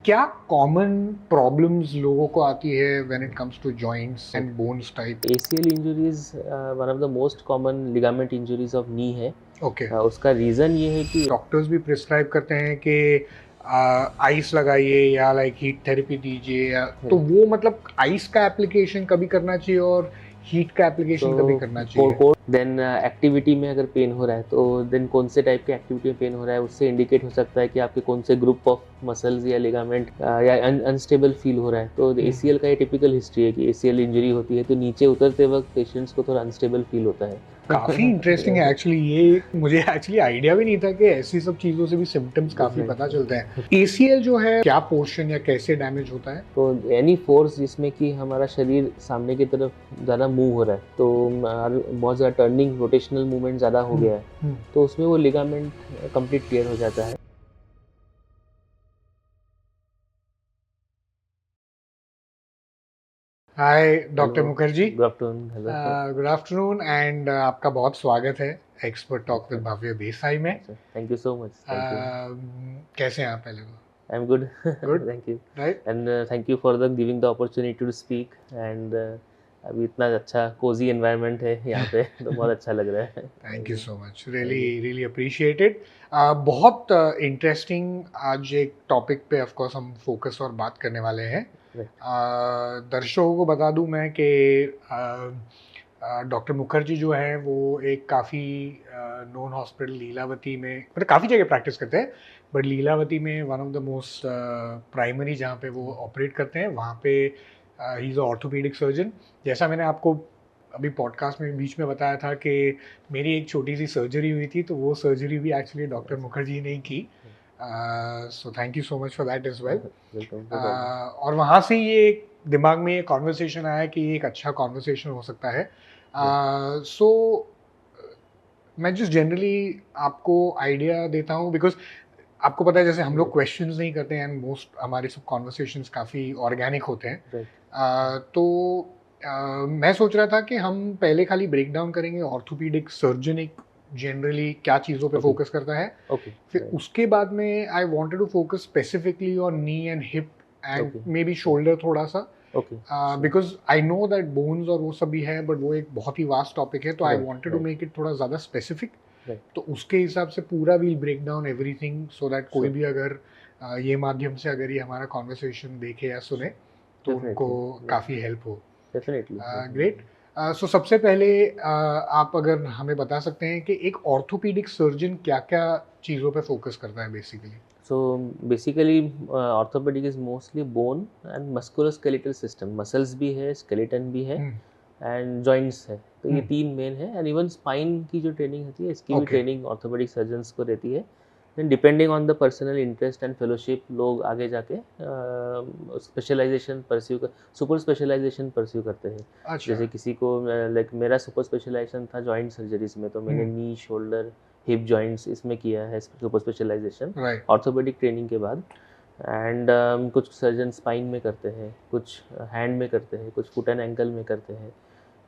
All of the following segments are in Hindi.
क्या कॉमन प्रॉब्लम्स लोगों को आती है when it comes to joints and bones type? ACL injuries one of the most common ligament injuries of knee है। ओके। उसका रीज़न ये है कि डॉक्टर्स भी प्रिस्क्राइब करते हैं कि आइस लगाइए या लाइक हीट थेरेपी दीजिए, या तो वो मतलब आइस का एप्लीकेशन कभी करना चाहिए और हीट का एप्लीकेशन कभी करना चाहिए? कोड देन एक्टिविटी में अगर पेन हो रहा है तो देन कौन से टाइप के एक्टिविटी में पेन हो रहा है उससे इंडिकेट हो सकता है कि आपके कौन से ग्रुप ऑफ मसल्स या लिगामेंट या अनस्टेबल फील हो रहा है। तो ACL का ये टिपिकल हिस्ट्री है कि ACL इंजरी होती है तो नीचे उतरते वक्त पेशेंट्स को थोड़ा अनस्टेबल फील होता है। काफी इंटरेस्टिंग है एक्चुअली। ये मुझे एक्चुअली आइडिया भी नहीं था कि ऐसी सब चीजों से भी सिम्टम्स काफी पता चलते हैं। एसीएल जो है क्या पोर्शन या कैसे डैमेज होता है? तो एनी फोर्स जिसमें कि हमारा शरीर सामने की तरफ ज़्यादा मूव हो रहा है तो बहुत ज़्यादा टर्निंग रोटेशनल मूवमेंट ज़्यादा हो गया है तो उसमें वो लिगामेंट कंप्लीट टियर हो जाता है। Hi doctor hello, Mukherjee. Good afternoon. Hello good afternoon and आपका बहुत स्वागत है expert talk with Bhavya Desai में। Sir, thank you so much. Thank you. कैसे हैं आप पहले तो? I am good. Good. Thank you right. And thank you for the giving the opportunity to speak and अभी इतना अच्छा कोजी एनवायरनमेंट है यहाँ पे तो बहुत अच्छा लग रहा है। Thank you so much, really really appreciated. बहुत इंटरेस्टिंग आज एक टॉपिक पे ऑफ कोर्स हम फोकस और बात करने वाले हैं। दर्शकों को बता दूं मैं कि डॉक्टर मुखर्जी जो है वो एक काफ़ी नोन हॉस्पिटल लीलावती में, मतलब काफ़ी जगह प्रैक्टिस करते हैं, बट लीलावती में one of the most primary जहाँ पे वो ऑपरेट करते हैं वहाँ पे he is a orthopaedic surgeon. जैसा मैंने आपको अभी पॉडकास्ट में बीच में बताया था कि मेरी एक छोटी सी सर्जरी हुई थी, तो वो सर्जरी भी एक्चुअली डॉक्टर मुखर्जी ने ही की। So thank you so much for that as well. और वहाँ से ये दिमाग में ये कॉन्वर्सेशन आया कि ये एक अच्छा कॉन्वर्सेशन हो सकता है। सो मैं जस्ट जनरली आपको आइडिया देता हूँ, बिकॉज आपको पता है जैसे हम लोग क्वेश्चंस नहीं करते हैं एंड मोस्ट हमारे सब कॉन्वर्सेशंस काफ़ी ऑर्गेनिक होते हैं। तो मैं सोच रहा था कि हम पहले खाली ब्रेक डाउन करेंगे ऑर्थोपेडिक सर्जन एक जनरली क्या चीज़ों पे फोकस करता है, फिर उसके बाद में I wanted to focus specifically on knee and hip and maybe shoulder थोड़ा सा, because I know that bones और वो सब भी है, बट वो एक बहुत ही वास्ट टॉपिक है, तो I wanted to make it थोड़ा ज़्यादा स्पेसिफिक। तो उसके हिसाब से पूरा will break down everything so that कोई भी अगर ये माध्यम से अगर ये हमारा कॉन्वर्सेशन देखे या सुने तो उनको काफ़ी हेल्प हो। डेफिनेटली। ग्रेट। सो सबसे पहले आप अगर हमें बता सकते हैं कि एक ऑर्थोपेडिक सर्जन क्या क्या चीज़ों पे फोकस करता है basically? So basically orthopedic is mostly bone and musculoskeletal system, muscles भी है, skeleton भी है एंड जॉइंट्स है। तो ये तीन मेन है एंड इवन स्पाइन की जो ट्रेनिंग होती है इसकी भी ट्रेनिंग ऑर्थोपेडिक सर्जन्स को रहती है। Then depending on the personal interest and fellowship लोग आगे जाके स्पेशलाइजेशन परस्यू कर सुपर स्पेशलाइजेशन परस्यू करते हैं। अच्छा। जैसे किसी को लाइक मेरा सुपर स्पेशलाइजेशन था जॉइंट सर्जरीज में, तो मैंने नी, शोल्डर, हिप जॉइंट्स इसमें किया है सुपर स्पेशलाइजेशन ऑर्थोपेडिक ट्रेनिंग के बाद। एंड कुछ सर्जन स्पाइन में करते हैं, कुछ हैंड में करते हैं, कुछ फुट एंड एंकल में करते हैं,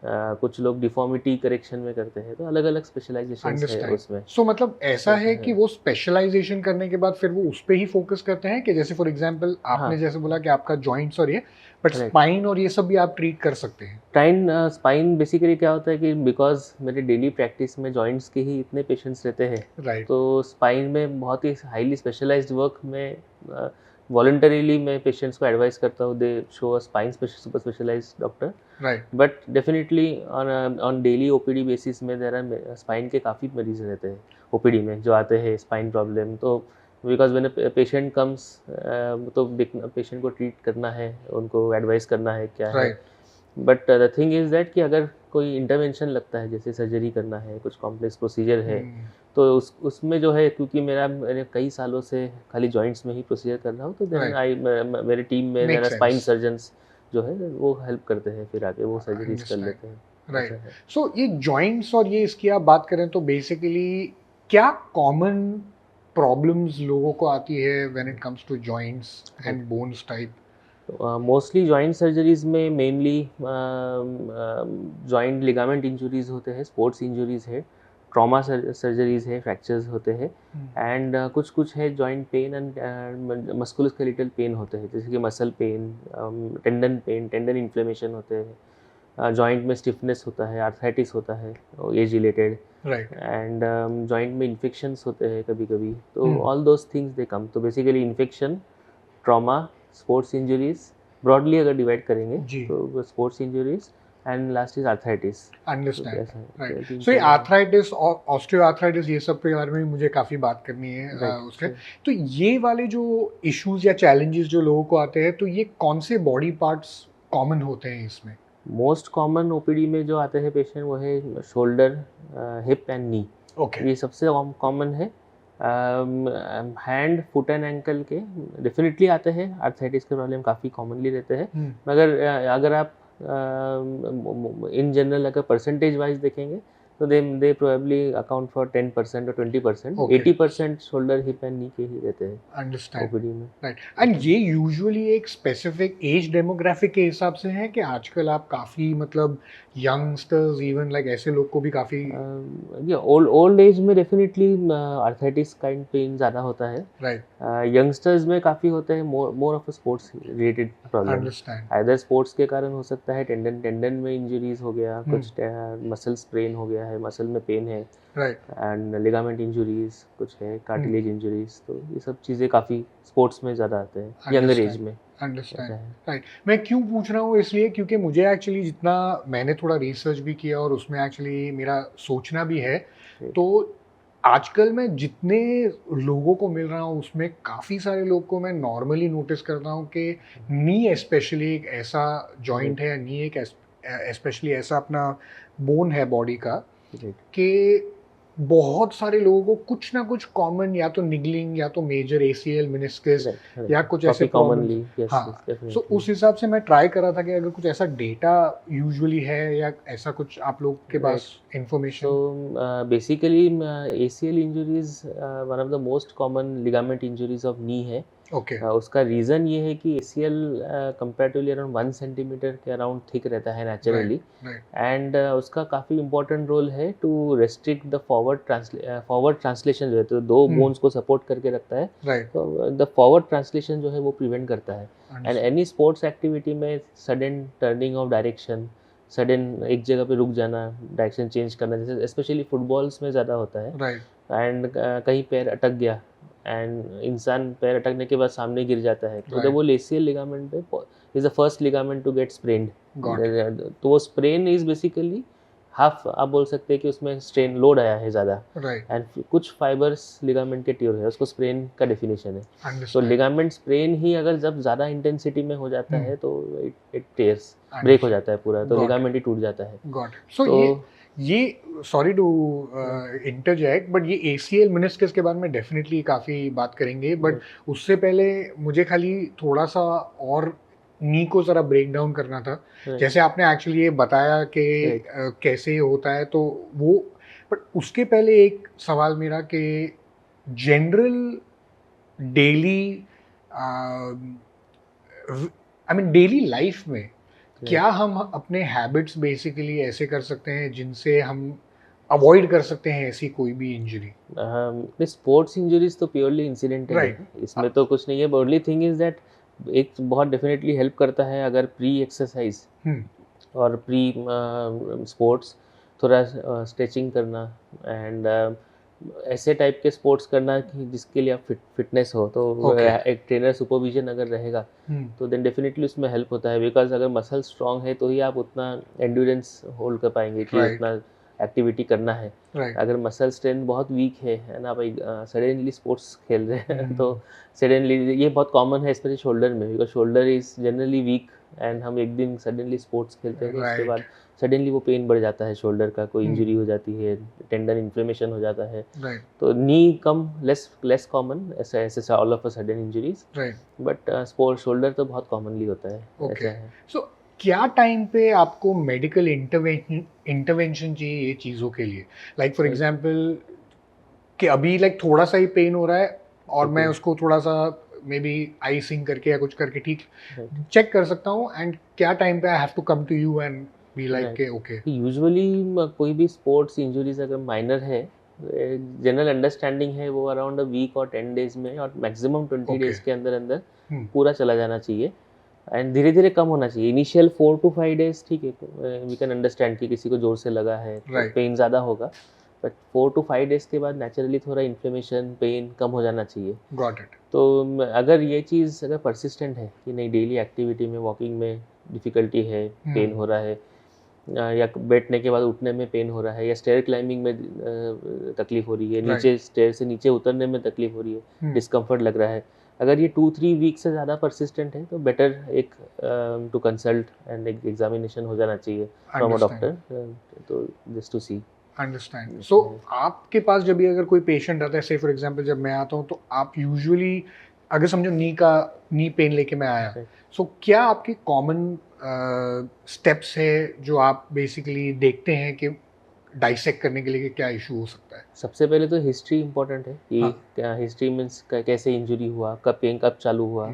कुछ लोग डिफॉर्मिटी करेक्शन में करते हैं, तो अलग अलग स्पेशलाइजेशन है उसमें। सो मतलब ऐसा है कि वो स्पेशलाइजेशन करने के बाद फिर वो उस पे ही फोकस करते हैं कि जैसे फॉर एग्जांपल आपने जैसे बोला कि आपका जॉइंट्स और ये, बट स्पाइन और ये सब भी आप ट्रीट कर सकते हैं? स्पाइन बेसिकली क्या होता है कि बिकॉज मेरे डेली प्रैक्टिस में जॉइंट्स के ही इतने पेशेंट्स रहते हैं, तो स्पाइन में बहुत ही हाईली स्पेशलाइज्ड वर्क में वॉलंटरीली मैं पेशेंट्स को एडवाइस करता हूँ they show a spine super specialised doctor. But definitely on daily OPD basis में देर आर स्पाइन के काफ़ी मरीज रहते हैं OPD में जो आते हैं स्पाइन प्रॉब्लम। तो बिकॉज मैंने पेशेंट कम्स तो पेशेंट को ट्रीट करना है, उनको एडवाइस करना है क्या है। But the thing is that कि अगर कोई इंटरवेंशन लगता है जैसे सर्जरी करना है, कुछ कॉम्प्लेक्स प्रोसीजर है, तो उसमें जो है क्योंकि मैंने कई सालों से खाली जॉइंट्स में ही प्रोसीजर कर रहा हूँ, तो देन मेरे टीम में मेरा स्पाइन सर्जन्स जो है वो हेल्प करते हैं, फिर आके वो सर्जरीज कर लेते हैं। राइट। सो ये जॉइंट्स और ये इसकी आप बात करें तो बेसिकली क्या कॉमन प्रॉब्लम्स लोगों को आती है when it comes to joints and bones type? Mostly joint surgeries में मेनली जॉइंट लिगामेंट इंजुरीज होते हैं, स्पोर्ट्स इंजुरीज है, ट्रॉमा सर्जरीज है, फ्रैक्चर्स होते हैं, एंड कुछ है joint pain and musculoskeletal pain होते हैं, जैसे कि मसल पेन, टेंडन इन्फ्लेमेशन होते हैं, जॉइंट में स्टिफनेस होता है, आर्थराइटिस होता है age related, right, and joint में इन्फेक्शंस होते हैं कभी कभी, तो all those things they come. तो basically infection, trauma, sports injuries, broadly अगर डिवाइड करेंगे जी, तो sports injuries and last is arthritis. Understand, right. So ये आर्थराइटिस और ऑस्टियोआर्थराइटिस ये सब के बारे में मुझे काफ़ी बात करनी है उसके। तो ये वाले जो इश्यूज या चैलेंजेस जो लोगों को आते हैं, तो ये कौन से बॉडी पार्ट्स कॉमन होते हैं इसमें? मोस्ट कॉमन ओपीडी में जो आते हैं पेशेंट वो है shoulder, hip and knee, okay, ये सबसे कॉमन है। हैंड, फुट एंड एंकल के डेफिनेटली आते हैं, आर्थराइटिस के प्रॉब्लम काफ़ी कॉमनली रहते हैं, मगर अगर आप इन जनरल अगर परसेंटेज वाइज देखेंगे तो दे प्रोबेबली अकाउंट फॉर 10% और 20%, 80% शोल्डर, हिप एंड नी के ही रहते हैं अंडरस्टैंड, ओपीडी में। राइट। एंड ये यूजुअली एक स्पेसिफिक एज डेमोग्राफिक के हिसाब से है कि आजकल आप काफ़ी मतलब यंगस्टर्स इवन लाइक ऐसे लोग को भी काफ़ी ये ओल्ड एज में डेफिनेटली आर्थराइटिस काइंड पेन ज़्यादा होता है, राइट, यंगस्टर्स में काफ़ी होता है, more of a sports related problem, understand, either sports के कारण हो सकता है, टेंडन में इंजरीज हो गया, कुछ मसल स्प्रेन हो गया है, मसल में पेन है, राइट, एंड लिगामेंट इंजरीज कुछ है, कार्टिलेज इंजरीज, तो ये सब चीज़ें काफ़ी स्पोर्ट्स में ज़्यादा आते हैं यंगर एज में। Understand, right. मैं क्यों पूछ रहा हूँ इसलिए क्योंकि मुझे एक्चुअली जितना मैंने थोड़ा रिसर्च भी किया और उसमें एक्चुअली मेरा सोचना भी है, तो आजकल मैं जितने लोगों को मिल रहा हूँ उसमें काफ़ी सारे लोग को मैं नॉर्मली नोटिस करता हूँ कि नी स्पेशली एक ऐसा जॉइंट है, नी एक स्पेशली ऐसा अपना बोन है बॉडी का कि बहुत सारे लोगों को कुछ ना कुछ कॉमन या तो निगलिंग या तो मेजर एसीएल मेनिस्कस या कुछ ऐसे प्रॉब्लम। हाँ, सो उस हिसाब से मैं ट्राई कर रहा था कि अगर कुछ ऐसा डेटा यूजुअली है या ऐसा कुछ आप लोग के पास इंफॉर्मेशन। तो basically ACL injuries one of the most common ligament injuries of knee है। ओके, उसका रीज़न ये है कि ACL कंपैरेटिवली अराउंड 1 सेंटीमीटर के अराउंड थिक रहता है नेचुरली, एंड उसका काफ़ी इंपॉर्टेंट रोल है to restrict the forward translation जो है, तो दो बोन्स को सपोर्ट करके रखता है, तो द फॉरवर्ड ट्रांसलेशन जो है वो प्रिवेंट करता है। एंड एनी स्पोर्ट्स एक्टिविटी में sudden turning of direction, sudden एक जगह पे रुक जाना, डायरेक्शन चेंज करना, जैसे स्पेशली फुटबॉल्स में ज़्यादा होता है, एंड कहीं पैर अटक गया एंड इंसान पैर अटकने के बाद सामने गिर जाता है, तो जब वो ACL लिगामेंट पे is the first ligament to get sprained, तो वो स्प्रेन इज बेसिकली हाफ, आप बोल सकते हैं कि उसमें स्ट्रेन लोड आया है ज़्यादा, एंड कुछ फाइबर्स लिगामेंट के टियर है, उसको स्प्रेन का डेफिनेशन है। तो लिगामेंट स्प्रेन ही अगर जब ज़्यादा इंटेंसिटी में हो जाता है तो इट टेयर्स, ब्रेक हो जाता है पूरा, तो लिगामेंट ही टूट जाता है। तो ये सॉरी टू इंटरजेक्ट, बट ये ACL मेनिस्कस के बारे में डेफिनेटली काफ़ी बात करेंगे, बट उससे पहले मुझे खाली थोड़ा सा और नी को ज़रा ब्रेक डाउन करना था। जैसे आपने एक्चुअली ये बताया कि कैसे होता है, तो वो, बट उसके पहले एक सवाल मेरा कि general daily I mean daily life में क्या हम अपने हैबिट्स बेसिकली ऐसे कर सकते हैं जिनसे हम अवॉइड कर सकते हैं ऐसी कोई भी इंजरी? स्पोर्ट्स इंजरीज तो प्योरली इंसिडेंटल है, इसमें तो कुछ नहीं है। ओनली थिंग इज दैट एक बहुत डेफिनेटली हेल्प करता है अगर प्री एक्सरसाइज और प्री स्पोर्ट्स थोड़ा स्ट्रेचिंग करना, एंड ऐसे टाइप के स्पोर्ट्स करना कि जिसके लिए आप फिटनेस हो, तो एक ट्रेनर सुपरविजन अगर रहेगा तो देन डेफिनेटली उसमें हेल्प होता है, बिकॉज अगर मसल स्ट्रांग है तो ही आप उतना एंड्योरेंस होल्ड कर पाएंगे कि उतना एक्टिविटी करना है। अगर मसल स्ट्रेंथ बहुत वीक है ना भाई, सडनली स्पोर्ट्स खेल रहे हैं तो सडनली ये बहुत कॉमन है स्पेशली शोल्डर में, because shoulder is generally weak, and हम एक दिन सडनली स्पोर्ट्स खेलते हैं तो उसके बाद सडनली वो पेन बढ़ जाता है, शोल्डर का कोई इंजरी हो जाती है, टेंडन इन्फ्लेमेशन हो जाता है, तो नी कम लेस कॉमन ऐसे all of a sudden injuries, but sports shoulder तो बहुत कॉमनली होता है। ऐसा है। सो क्या टाइम पे आपको मेडिकल इंटरवेंशन चाहिए ये चीज़ों के लिए? लाइक फॉर एग्जांपल कि अभी लाइक थोड़ा सा ही पेन हो रहा है और मैं उसको थोड़ा सा मे बी आइसिंग करके या कुछ करके ठीक चेक कर सकता हूँ, एंड क्या टाइम पे I have to come to you and be like के ओके। यूजुअली कोई भी स्पोर्ट्स इंजरीज अगर माइनर है, जनरल अंडरस्टैंडिंग है वो अराउंड अ वीक और 10 डेज में और मैक्सिमम 20 डेज के अंदर अंदर पूरा चला जाना चाहिए एंड धीरे धीरे कम होना चाहिए। इनिशियल 4 to 5 डेज ठीक है, वी कैन अंडरस्टैंड कि किसी को जोर से लगा है तो पेन ज़्यादा होगा, बट 4 to 5 डेज के बाद नेचुरली थोड़ा इन्फ्लेमेशन पेन कम हो जाना चाहिए। Got it. तो अगर ये चीज़ अगर परसिस्टेंट है कि नहीं डेली एक्टिविटी में वॉकिंग में डिफ़िकल्टी है, पेन हो रहा है, या बैठने के बाद उठने में पेन हो रहा है, या स्टेयर क्लाइंबिंग में तकलीफ हो रही है, नीचे स्टेयर से नीचे उतरने में तकलीफ हो रही है, डिस्कम्फर्ट लग रहा है, अगर ये 2-3 वीक से ज़्यादा परसिस्टेंट है तो बेटर एक टू कंसल्ट एंड एक एग्जामिनेशन हो जाना चाहिए फ्रॉम अ डॉक्टर, तो जस्ट टू सी। अंडरस्टैंड। सो आपके पास जब भी अगर कोई पेशेंट आता है, से फॉर एग्जांपल जब मैं आता हूँ तो आप यूजुअली अगर समझो नी पेन लेके मैं आया, सो क्या आपके कॉमन स्टेप्स है जो आप बेसिकली देखते हैं कि डाइसेक्ट करने के लिए कि क्या इशू हो सकता है? सबसे पहले तो हिस्ट्री इम्पोर्टेंट है कि क्या हिस्ट्री मीन्स कैसे इंजरी हुआ, कब पेन कब चालू हुआ,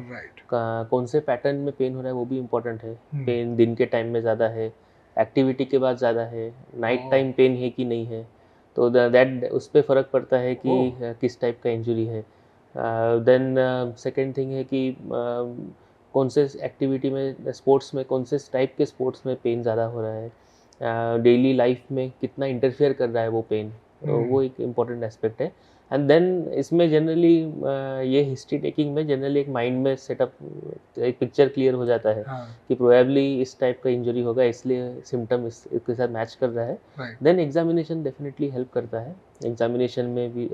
कौन से पैटर्न में पेन हो रहा है वो भी इम्पोर्टेंट है। पेन दिन के टाइम में ज़्यादा है, एक्टिविटी के बाद ज़्यादा है, नाइट टाइम पेन है कि नहीं है, तो दैट उस पर फ़र्क पड़ता है कि किस टाइप का इंजरी है। देन सेकेंड थिंग है कि कौन से एक्टिविटी में स्पोर्ट्स में कौन से टाइप के स्पोर्ट्स में पेन ज़्यादा हो रहा है, डेली लाइफ में कितना इंटरफेयर कर रहा है वो पेन, वो एक इम्पॉर्टेंट एस्पेक्ट है। एंड देन इसमें जनरली ये हिस्ट्री टेकिंग में जनरली एक माइंड में सेटअप एक पिक्चर क्लियर हो जाता है कि प्रोबेबली इस टाइप का इंजरी होगा इसलिए सिम्टम इसके साथ मैच कर रहा है। देन एग्जामिनेशन डेफिनेटली हेल्प करता है। एग्जामिनेशन में भी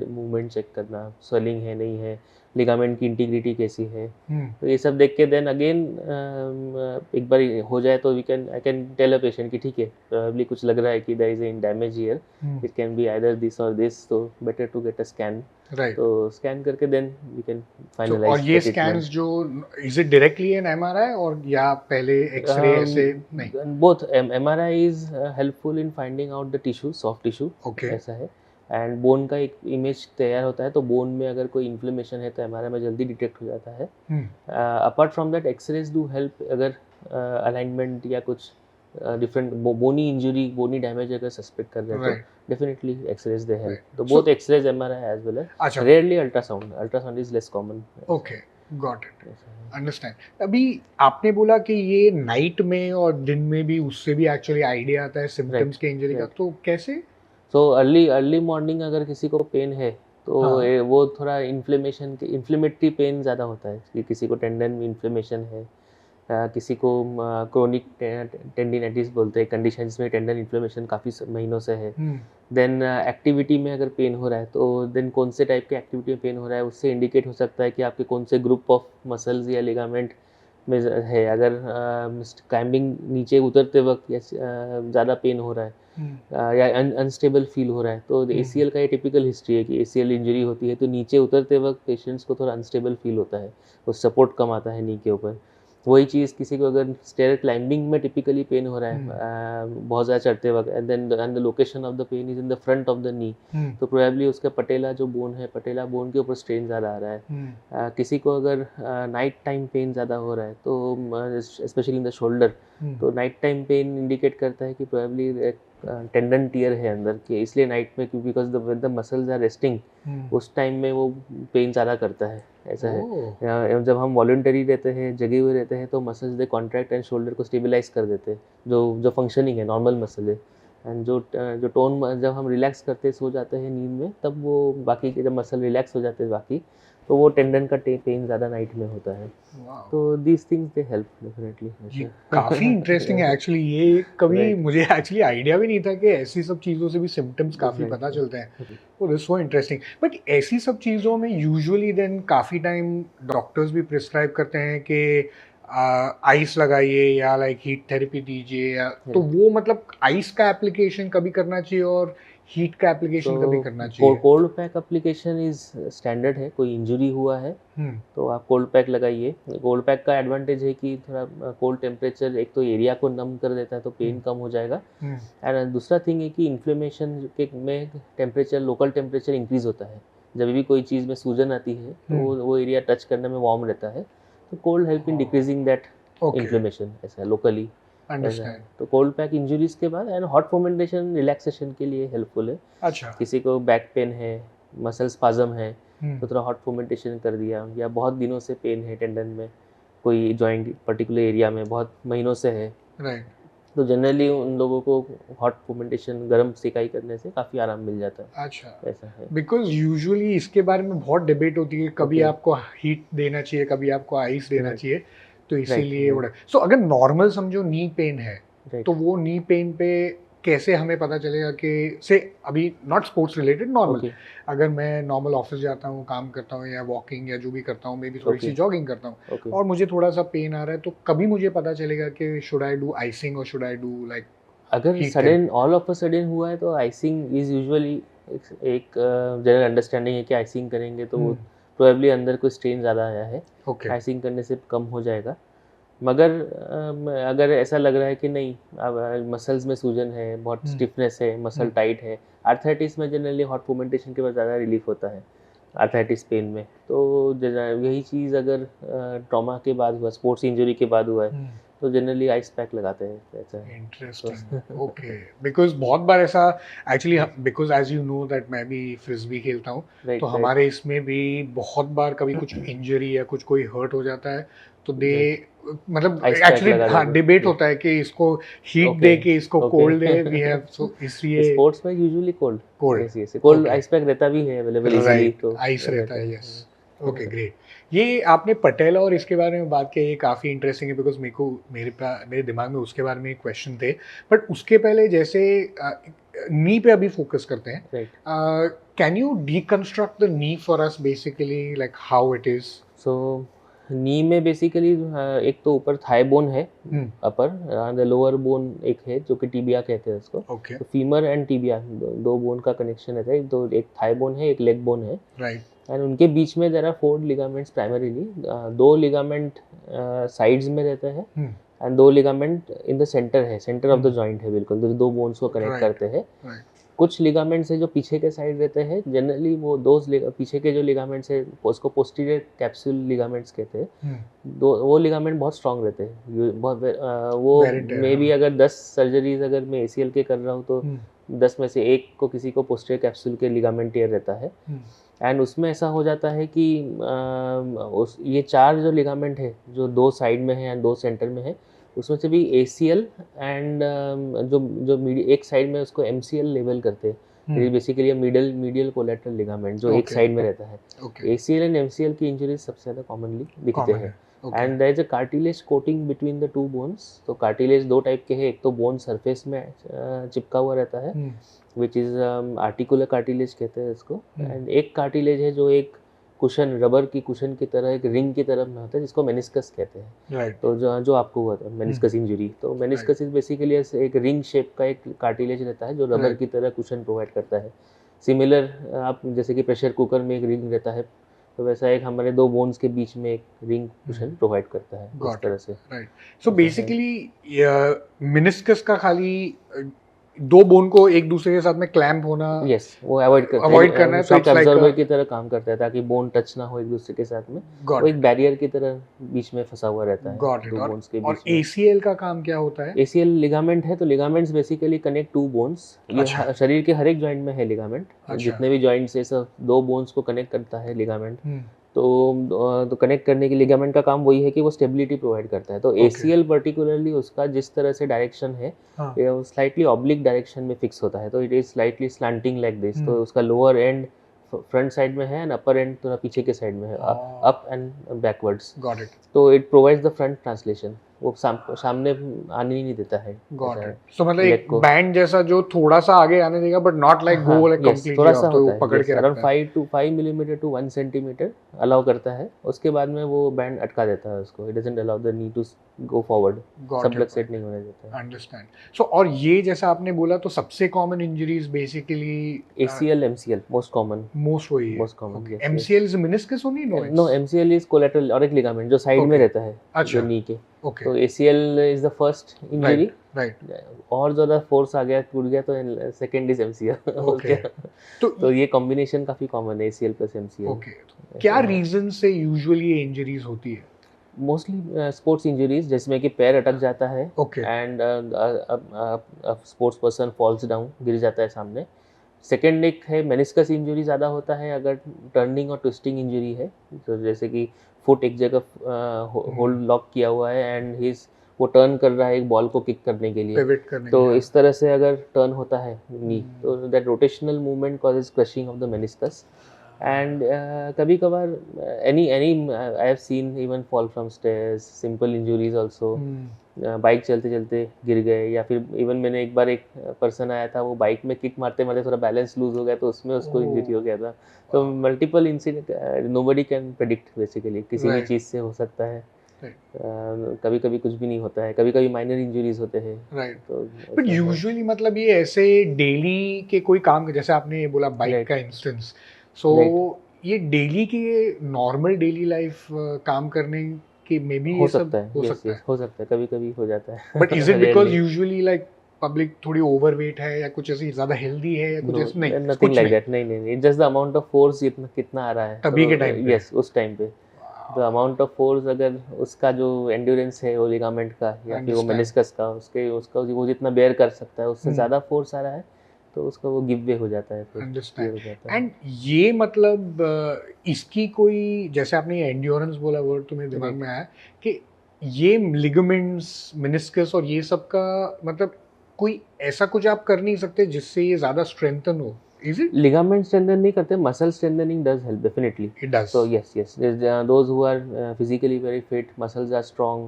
मूवमेंट चेक करना, स्वेलिंग है नहीं है, लिगामेंट की इंटीग्रिटी कैसी है, तो ये सब देख के देन अगेन एक बार हो जाए तो I can tell a patient कि ठीक है प्रोबेबली कुछ लग रहा है कि there is an damage here, it can be either this और दिस, तो better to get a scan. तो स्कैन करके देन वी कैन फाइनलाइज। और ये स्कैन्स जो is it directly an MRI और या पहले एक्सरे ऐसे? नहीं, both. MRI is helpful in finding out the tissue, soft tissue, ऐसा है, एंड बोन का एक इमेज तैयार होता है, तो बोन में अगर कोई इन्फ्लेमेशन है तो एमआरआई में जल्दी डिटेक्ट हो जाता है। Apart from that x rays do help, अगर अलाइनमेंट या कुछ different bony injury, bony damage अगर सस्पेक्ट कर रहे हैं तो डेफिनेटली एक्सरेज दे हेल्प। तो both x rays MRI as well as rarely ultrasound is less common. Okay, got it, understand. अभी आपने बोला कि ये नाइट में और दिन में भी उससे भी एक्चुअली आइडिया आता है सिम्टम्स के इंजरी का, तो कैसे? तो अर्ली मॉर्निंग अगर किसी को पेन है तो वो थोड़ा इन्फ्लेमेटरी पेन ज़्यादा होता है कि किसी को टेंडन में इन्फ्लेमेशन है, किसी को क्रोनिक टेंडिनाइटिस बोलते हैं कंडीशन जिसमें टेंडन इन्फ्लेमेशन काफ़ी महीनों से है। देन एक्टिविटी में अगर पेन हो रहा है तो देन कौन से टाइप की एक्टिविटी में पेन हो रहा है उससे इंडिकेट हो सकता है कि आपके कौन से ग्रुप ऑफ मसल्स या लिगामेंट में है। अगर क्लाइंबिंग नीचे उतरते वक्त या ज़्यादा पेन हो रहा है या अनस्टेबल फील हो रहा है तो ACL का ये टिपिकल हिस्ट्री है कि ACL इंजरी होती है तो नीचे उतरते वक्त पेशेंट्स को थोड़ा अनस्टेबल फील होता है, वो सपोर्ट कम आता है नी के ऊपर। वही चीज़ किसी को अगर स्टेयर क्लाइंबिंग में टिपिकली पेन हो रहा है बहुत ज़्यादा चढ़ते वक्त and the location of the pain is in the front of the knee, तो प्रोबेबली उसका पटेला जो बोन है, पटेला बोन के ऊपर स्ट्रेन ज़्यादा आ रहा है। किसी को अगर नाइट टाइम पेन ज़्यादा हो रहा है तो स्पेशली इन द शोल्डर, तो नाइट टाइम पेन इंडिकेट करता है कि प्रोबेबली टेंडन टियर है अंदर के, इसलिए नाइट में क्योंकि because the muscles are resting उस टाइम में वो पेन ज़्यादा करता है, ऐसा है। जब हम वॉलंटरी रहते हैं, जगे हुए रहते हैं, तो muscles they contract and shoulder को स्टेबलाइज कर देते हैं, जो फंक्शनिंग है नॉर्मल मसल है। एंड जो टोन जब हम रिलैक्स करते हैं, सो जाते हैं नींद में, तब वो बाकी के जब मसल रिलैक्स हो जाते हैं बाकी, तो वो टेंडन का पेन ज़्यादा नाइट में होता है। तो these things they help definitely. काफ़ी इंटरेस्टिंग है एक्चुअली, ये कभी मुझे एक्चुअली आइडिया भी नहीं था कि ऐसी सब चीज़ों से भी सिम्टम्स काफ़ी पता चलते हैं। वो सो इंटरेस्टिंग। बट ऐसी सब चीज़ों में यूजुअली देन काफ़ी टाइम डॉक्टर्स भी प्रिस्क्राइब करते हैं कि आइस लगाइए या लाइक हीट थेरेपी दीजिए, या तो वो मतलब आइस का एप्लीकेशन कभी करना चाहिए और हीट का एप्लीकेशन कभी करना चाहिए? Cold pack application is standard है। कोई इंजरी हुआ है तो आप कोल्ड पैक लगाइए। कोल्ड पैक का एडवांटेज है कि थोड़ा कोल्ड टेम्परेचर एक तो एरिया को नम कर देता है तो पेन कम हो जाएगा, एंड दूसरा थिंग है कि इन्फ्लेमेशन के में टेम्परेचर, लोकल टेम्परेचर इंक्रीज होता है। जब भी कोई चीज़ में सूजन आती है तो वो एरिया टच करने में वार्म रहता है, तो cold help in decreasing that inflammation, ऐसा लोकली। अंडरस्टैंड। तो कोल्ड पैक इंजरीज के बाद एंड हॉट फोमेंटेशन रिलैक्सेशन के लिए हेल्पफुल है। अच्छा। किसी को बैक पेन है, मसल स्पाज्म है, हम्म, तो थोड़ा हॉट फोमेंटेशन कर दिया, या बहुत दिनों से पेन है टेंडन में, कोई जॉइंट पर्टिकुलर एरिया में बहुत महीनों से है, राइट। तो जनरली उन लोगों को हॉट फोमेंटेशन, गर्म सिकाई करने से काफ़ी आराम मिल जाता है। अच्छा, ऐसा है। बिकॉज यूजुअली इसके बारे में बहुत डिबेट होती है, कभी Okay. आपको हीट देना चाहिए, कभी आपको आइस देना Right. चाहिए, तो Right, इसीलिए right. सो अगर नॉर्मल समझो नी पेन है, राइट। तो वो नी पेन पे कैसे हमें पता चलेगा कि से अभी not sports related, normal okay. अगर मैं नॉर्मल ऑफिस जाता हूँ, काम करता हूँ या वॉकिंग या जो भी करता हूँ, मे बी थोड़ी सी Okay. जॉगिंग करता हूँ ओके। और मुझे थोड़ा सा पेन आ रहा है, तो कभी मुझे पता चलेगा कि शुड आई डू आइसिंग और शुड आई डू लाइक अगर heat sudden all of a sudden हुआ है तो आइसिंग इज यूजुअली एक जनरल अंडरस्टैंडिंग है कि आइसिंग करेंगे तो वो प्रोबेबली अंदर कोई स्ट्रेन ज़्यादा आया है, ओके। आइसिंग करने से कम हो जाएगा। मगर अगर ऐसा लग रहा है कि नहीं, अब मसल्स में सूजन है, बहुत स्टिफनेस है, मसल टाइट है, आर्थराइटिस में जनरली हॉट फोमेंटेशन के बाद ज़्यादा रिलीफ होता है आर्थराइटिस पेन में। तो यही चीज़ अगर ट्रॉमा के बाद हुआ, स्पोर्ट्स इंजरी के बाद हुआ है, तो जनरली आइस पैक लगाते हैं। ऐसा है। Interesting, okay. बिकॉज बहुत बार ऐसा actually, because as you know that मैं भी फ्रिस्बी खेलता हूँ, राइट, तो राइट। हमारे इसमें भी बहुत बार कभी कुछ इंजरी या कुछ कोई हर्ट हो जाता है, तो दे मतलब आइस पैक एक्चुअली लगा हाँ देते डिबेट हैं। होता है कि इसको हीट ओके, दे के इसको ओके। कोल्ड दे, वी हैव, सो इसलिए स्पोर्ट्स में यूजुअली कोल्ड, कोल्ड, ऐसे कोल्ड ओके, आइस पैक रहता भी है अवेलेबल इजीली, राइट, तो आइस रहता है, रहता यस। Okay, great. ये आपने पटेला और इसके बारे में बात की, ये काफ़ी इंटरेस्टिंग है, बिकॉज मेरे दिमाग में उसके बारे में एक क्वेश्चन थे, बट उसके पहले जैसे नी पे अभी फोकस करते हैं, right. Can you deconstruct the knee for us basically, like how it is? So knee में बेसिकली एक तो ऊपर थाई बोन है, अपर, द लोअर बोन एक है जो कि टिबिया कहते हैं उसको। ओके, तो फीमर एंड टिबिया दो बोन का कनेक्शन रहता है, तो एक थाई बोन है, एक लेग बोन है, राइट, एंड उनके बीच में there are 4 ligaments primarily. 2 ligament sides में रहते हैं and 2 ligament in the centre है, सेंटर ऑफ द जॉइंट है बिल्कुल, जो 2 बोन्स को कनेक्ट Right. करते हैं। राइट, कुछ लिगामेंट्स है जो पीछे के साइड रहते हैं, जनरली वो पीछे के जो लिगामेंट्स है उसको पोस्टीरियर कैप्सूल लिगामेंट्स कहते हैं। वो लिगामेंट बहुत स्ट्रांग रहते हैं, वो Wear and tear, may be हाँ। अगर 10 सर्जरीज अगर मैं ACL के कर रहा हूँ तो 10 में से एक को किसी को पोस्टीरियर कैप्सूल के लिगामेंट टेयर रहता है। एंड उसमें ऐसा हो जाता है कि ये 4 जो लिगामेंट है, जो 2 साइड में है एंड 2 सेंटर में है, उसमें से भी ACL एंड एक साइड में उसको MCL लेबल करते हैं। ये बेसिकली मीडियल कोलैटरल लिगामेंट जो एक Okay. साइड में रहता है। ओके, ACL एंड MCL की इंजरीज सबसे ज़्यादा कॉमनली दिखते कॉमन हैं। है, okay, and there is a cartilage coating between the 2 bones. तो कार्टिलेज 2 टाइप के हैं, एक तो बोन सरफेस में चिपका हुआ रहता है, विच इज़ आर्टिकुलर कार्टिलेज कहते हैं इसको, एंड एक कार्टिलेज है जो एक कुशन, रबर की कुशन की तरह, एक रिंग की तरह में होता है, जिसको मेनिस्कस कहते हैं। राइट, तो जो आपको हुआ था मेनिस्कस इंजरी, तो मेनिस्कस इज बेसिकली एक रिंग शेप का एक कार्टिलेज रहता है जो रबर Right. की तरह कुशन प्रोवाइड करता है। सिमिलर आप जैसे कि प्रेशर कुकर में एक रिंग रहता है, तो वैसा एक हमारे 2 बोन्स के बीच में एक रिंग कुशन प्रोवाइड करता है, इस Got तरह it. से। राइट। सो ऐसा है। बेसिकली मिनिस्कस का खाली 2 बोन को एक दूसरे के साथ में क्लैम्प होना यस, वो अवॉइड करता है, अवॉइड करना है, तो शॉक इट्स लाइक एब्जॉर्बर की तरह काम करता है ताकि बोन टच ना हो एक दूसरे के साथ में। गॉट वो इट, एक बैरियर की तरह बीच में फंसा हुआ रहता है गॉट इट। 2 बोन्स के और बीच में। ACL का काम क्या होता है? ACL लिगामेंट है, तो लिगामेंट्स बेसिकली कनेक्ट 2 बोन्स। ये अच्छा। शरीर के हर एक जॉइंट में है लिगामेंट, अच्छा। जितने भी जॉइंट्स है सब 2 बोन्स को कनेक्ट करता है लिगामेंट। तो कनेक्ट करने के लिगामेंट का काम वही है कि वो स्टेबिलिटी प्रोवाइड करता है। तो ACL पर्टिकुलरली उसका जिस तरह से डायरेक्शन है, हाँ, स्लाइटली ऑब्लिक डायरेक्शन में फिक्स होता है, तो it is slightly slanting like this. तो उसका लोअर एंड फ्रंट साइड में है एंड अपर एंड थोड़ा पीछे के साइड में है, up and backwards. Got it, तो it provides the front translation, वो सामने आने ही नहीं देता है। गॉट ऐसा इट। है। सो मतलब Leg एक को बैंड जैसा जो थोड़ा सा आगे आने देगा, but not like go like yes, completely थोड़ा सा तो होता वो पकड़ है, के अराउंड रखता है। 5 मिलीमीटर टू 1 सेंटीमीटर अलाउ करता है। उसके बाद में वो बैंड अटका देता है उसको, it doesn't allow the knee to go forward, Got it. Subluxate नहीं होने देता है। अंडरस्टैंड। सो और ये जैसा आपने बोला, तो सबसे common injuries basically ACL MCL most common, most वही है। Most common. MCL is meniscus only? No, MCL is collateral और एक लिगामेंट जो साइड में Okay. रहता है, अच्छा। जो नी के। ओके, तो ACL is the first injury, right, और ज़्यादा फोर्स आ गया, टूट गया, तो सेकंड इज MCL। ओके। तो ये कॉम्बिनेशन काफ़ी कॉमन है, ACL प्लस MCL। ओके, क्या रीजन से यूजुअली ये इंजरीज होती है? मोस्टली स्पोर्ट्स इंजरीज जिसमें कि पैर अटक जाता है okay and sports person falls down, गिर जाता है सामने। सेकेंड एक है मेनिस्कस इंजरी, ज़्यादा होता है अगर टर्निंग और ट्विस्टिंग इंजरी है, तो जैसे कि फुट एक जगह होल्ड लॉक किया हुआ है एंड वो टर्न कर रहा है एक बॉल को किक करने के लिए, पिवट करने तो के लिए। इस तरह से अगर टर्न होता है नी, तो that rotational movement causes crushing of the meniscus. And कभी कभार any I have seen even fall from stairs, simple injuries also, bike चलते चलते गिर गए, या फिर इवन मैंने एक बार एक पर्सन आया था, वो बाइक में किक मारते मारते थोड़ा बैलेंस लूज हो गया, तो उसमें उसको इंजरी हो गया था। तो multiple incident, nobody can predict basically, किसी भी Right. चीज़ से हो सकता है। Right. कभी कभी कुछ भी नहीं होता है, कभी कभी माइनर इंजरीज होते हैं। राइट तो बट यूजुअली मतलब ये ऐसे डेली के कोई काम, जैसे आपने ये बोला बाइक Right. का इंस्टेंस, सो ये डेली के नॉर्मल डेली लाइफ काम करने के में भी हो ये सब सकता है, हो yes, सकता yes, है, हो सकता है, कभी कभी हो जाता है। But is it because Rarely. Usually like public थोड़ी ओवरवेट है या कुछ ऐसी ज्यादा हेल्दी है या कुछ No, ऐसा? नहीं, nothing कुछ like नहीं, that. नहीं, just the amount of force कितना आ रहा है तभी के टाइम पे। यस, उस टाइम पे द अमाउंट ऑफ फोर्स, अगर उसका जो एंड्योरेंस है वो लिगामेंट का या फिर वो Understand. मेनिस्कस का, उसका वो जितना बेयर कर सकता है उससे Hmm. ज़्यादा फोर्स आ रहा है, तो उसका वो गिव वे हो जाता है, फिर अंडरस्टैंड। हो जाता है। एंड ये मतलब इसकी कोई, जैसे आपने एंड्योरेंस बोला वर्ड, तो मेरे दिमाग में आया कि ये लिगामेंट्स, मेनिस्कस और ये सब का मतलब कोई ऐसा कुछ आप कर नहीं सकते जिससे ये ज्यादा स्ट्रेंथन हो? Is it? लिगामेंट स्ट्रेंथन नहीं करते, muscle strengthening does help definitely. It does. So yes, those who are physically very fit, muscles are strong,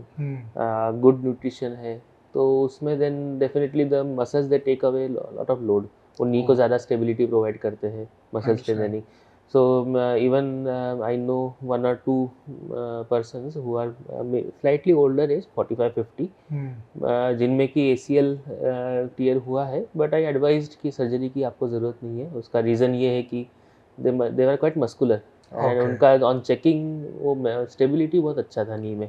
good nutrition है, तो उसमें then definitely the muscles they take away lot of load, वो नी को ज़्यादा stability provide करते हैं muscle strengthening। So even I know one or two persons who are slightly older age 45-50, जिनमें कि ACL टीयर हुआ है, बट आई एडवाइज्ड कि सर्जरी की आपको ज़रूरत नहीं है। उसका रीज़न ये है कि दे वर क्वाइट मस्कुलर एंड उनका ऑन चेकिंग वो स्टेबिलिटी बहुत अच्छा था नी में,